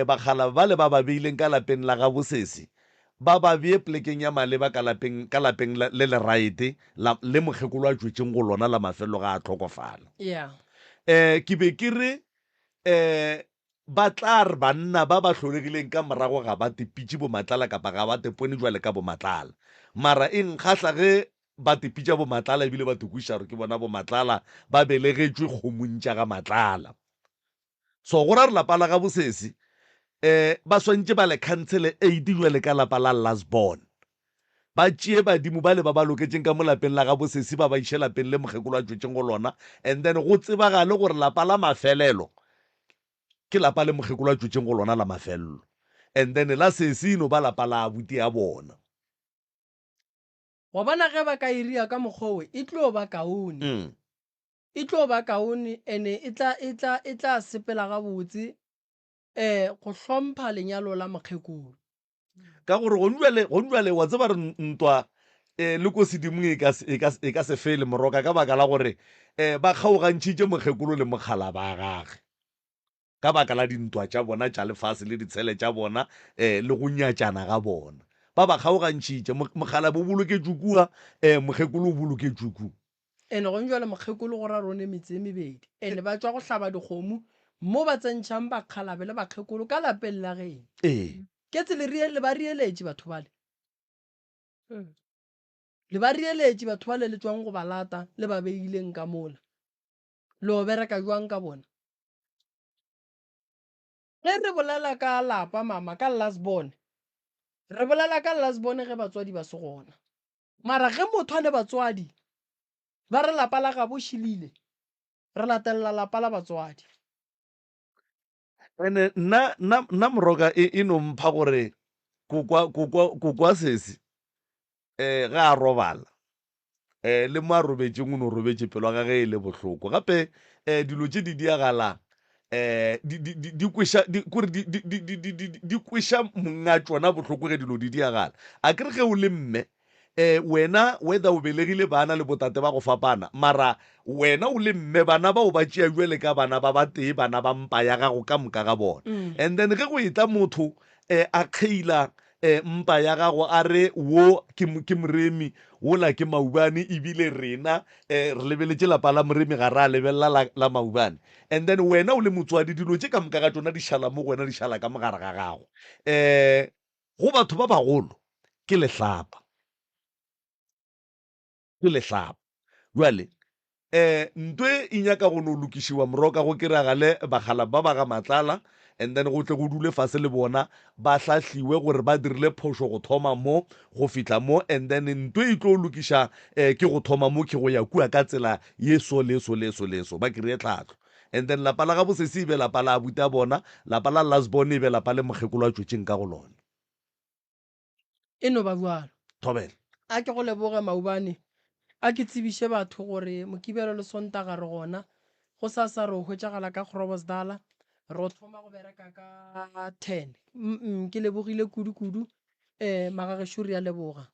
bakgala ba le ba ba beileng ka lapeng la ga bosese ba ba bee plekeng ya maleba ka lapeng le le right le mokgekolo a tšwetseng go lona la mafelo ga a tlhokofala ke be ke re ba tla re banna ba ba tlholegileng ka morago ga ba tepitše bo matlala kapa ga ba tepone jwale ka bo matlala mara e nkgatlha ge ba tepitša bo Matlala ebile ba tukuša gore ke bona bo Matlala ba belegetswe kgomontša ga Matlala. So go ra re lapa la ga Bosesi ba swantse ba le cancele aid jwale ka lapa la Lasborn, ba tšee badimo ba le ba ba loketseng ka mo lapeng la ga Bosesi ba ba iše lapeng le mokgekolo a tswetseng go lona, and then go tsebagale gore lapa la mafelelo ke lapa le mokgekolo a tswetseng go lona la mafelelo, and then la Sesi no ba lapa la abuti ya bona. wa bona ge ba ka iria ka mokgowe e tlo ba kaone e tlo ba kaone ene e tla sepela ga botse go hlompha lenyalo la mokgekolo ka gore go njwale wa tseba re ntwa le ko sedimong e ka se fele moroka ka baka la gore ba kgaogantšhitše mokgekolo le mokgala ba gage ka baka la dintwa tša bona tša lefase le ditshele tša bona le go nyatšana ga bona, ba kgaogantšhitše mogala bo boloketšwe kua mokgekolo o boloketšwe kua. ene go njwale mokgekolo go ra rone metse e mebedi ene ba tswa go hlaba dikgomo mo ba tsentšhang bakgalabe le bakgekolo ka lapeng la geno. Ke tsele le ba rieletše batho bale le ba rieletše batho bale le tswang go ba lata le ba beileng ka mola le o bereka jwang ka bona. Ge re bolela ka lapa mama ka Lasborn, re bolela ka Lasborn ge batswadi ba se gona, mara ge motho a le batswadi ba re lapa la gabo šilile re latelela lapa la batswadi. Ene nna moroka e no mpha gore kokwa Sesi ga a robala le mo a robetseng o ne o robetse pelo ga ge e le bohloko gape dilo tše di diagala di kweša monga tsona bohloko ge dilo di diagala. A kere ge o le mme wena whether o belegile bana le botate ba go fapana, mara wena o le mme bana ba o ba tšea jwele ka bana ba ba tee bana ba mpa ya gago ka moka ga bona. And then ge go eta motho a kgeila mpa ya gago a re wo ke Moremi wola ke Maubane ebile rena re lebeletše lapa la Moremi ga re a lebelela la Maubane, and then wena o le motswadi dilo tše ka moka ga tsona di šala mo wena di šala ka mogare ga gago. Go batho ba bagolo ke lehlapa jwale ntwe e nyaka go no lokišiwa moroka go kiragale bagala ba ba ga Matlala, and then go tle go dule fase le bona ba hlahliwe gore ba dirile phošo go thoma mo go fitla mo, and then ntwe e tlo lokiša ke go thoma mo ke go ya kua ka tsela yeso leso ba kry-e tlhatlo, and then lapa la ga Bosesi e be lapa la abuti a bona, lapa la Lasborn e be lapa le mokgekolo a tswetseng ka go lona. E no ba bjalo Thobela a ke go leboge Maubane, a ke tsebiše batho gore Mokibelo le Sontaga re gona go sa re o hwetšagala ka Groblersdal re thoma go bereka ka 10. Ke lebogile kudu Magagešo re a leboga.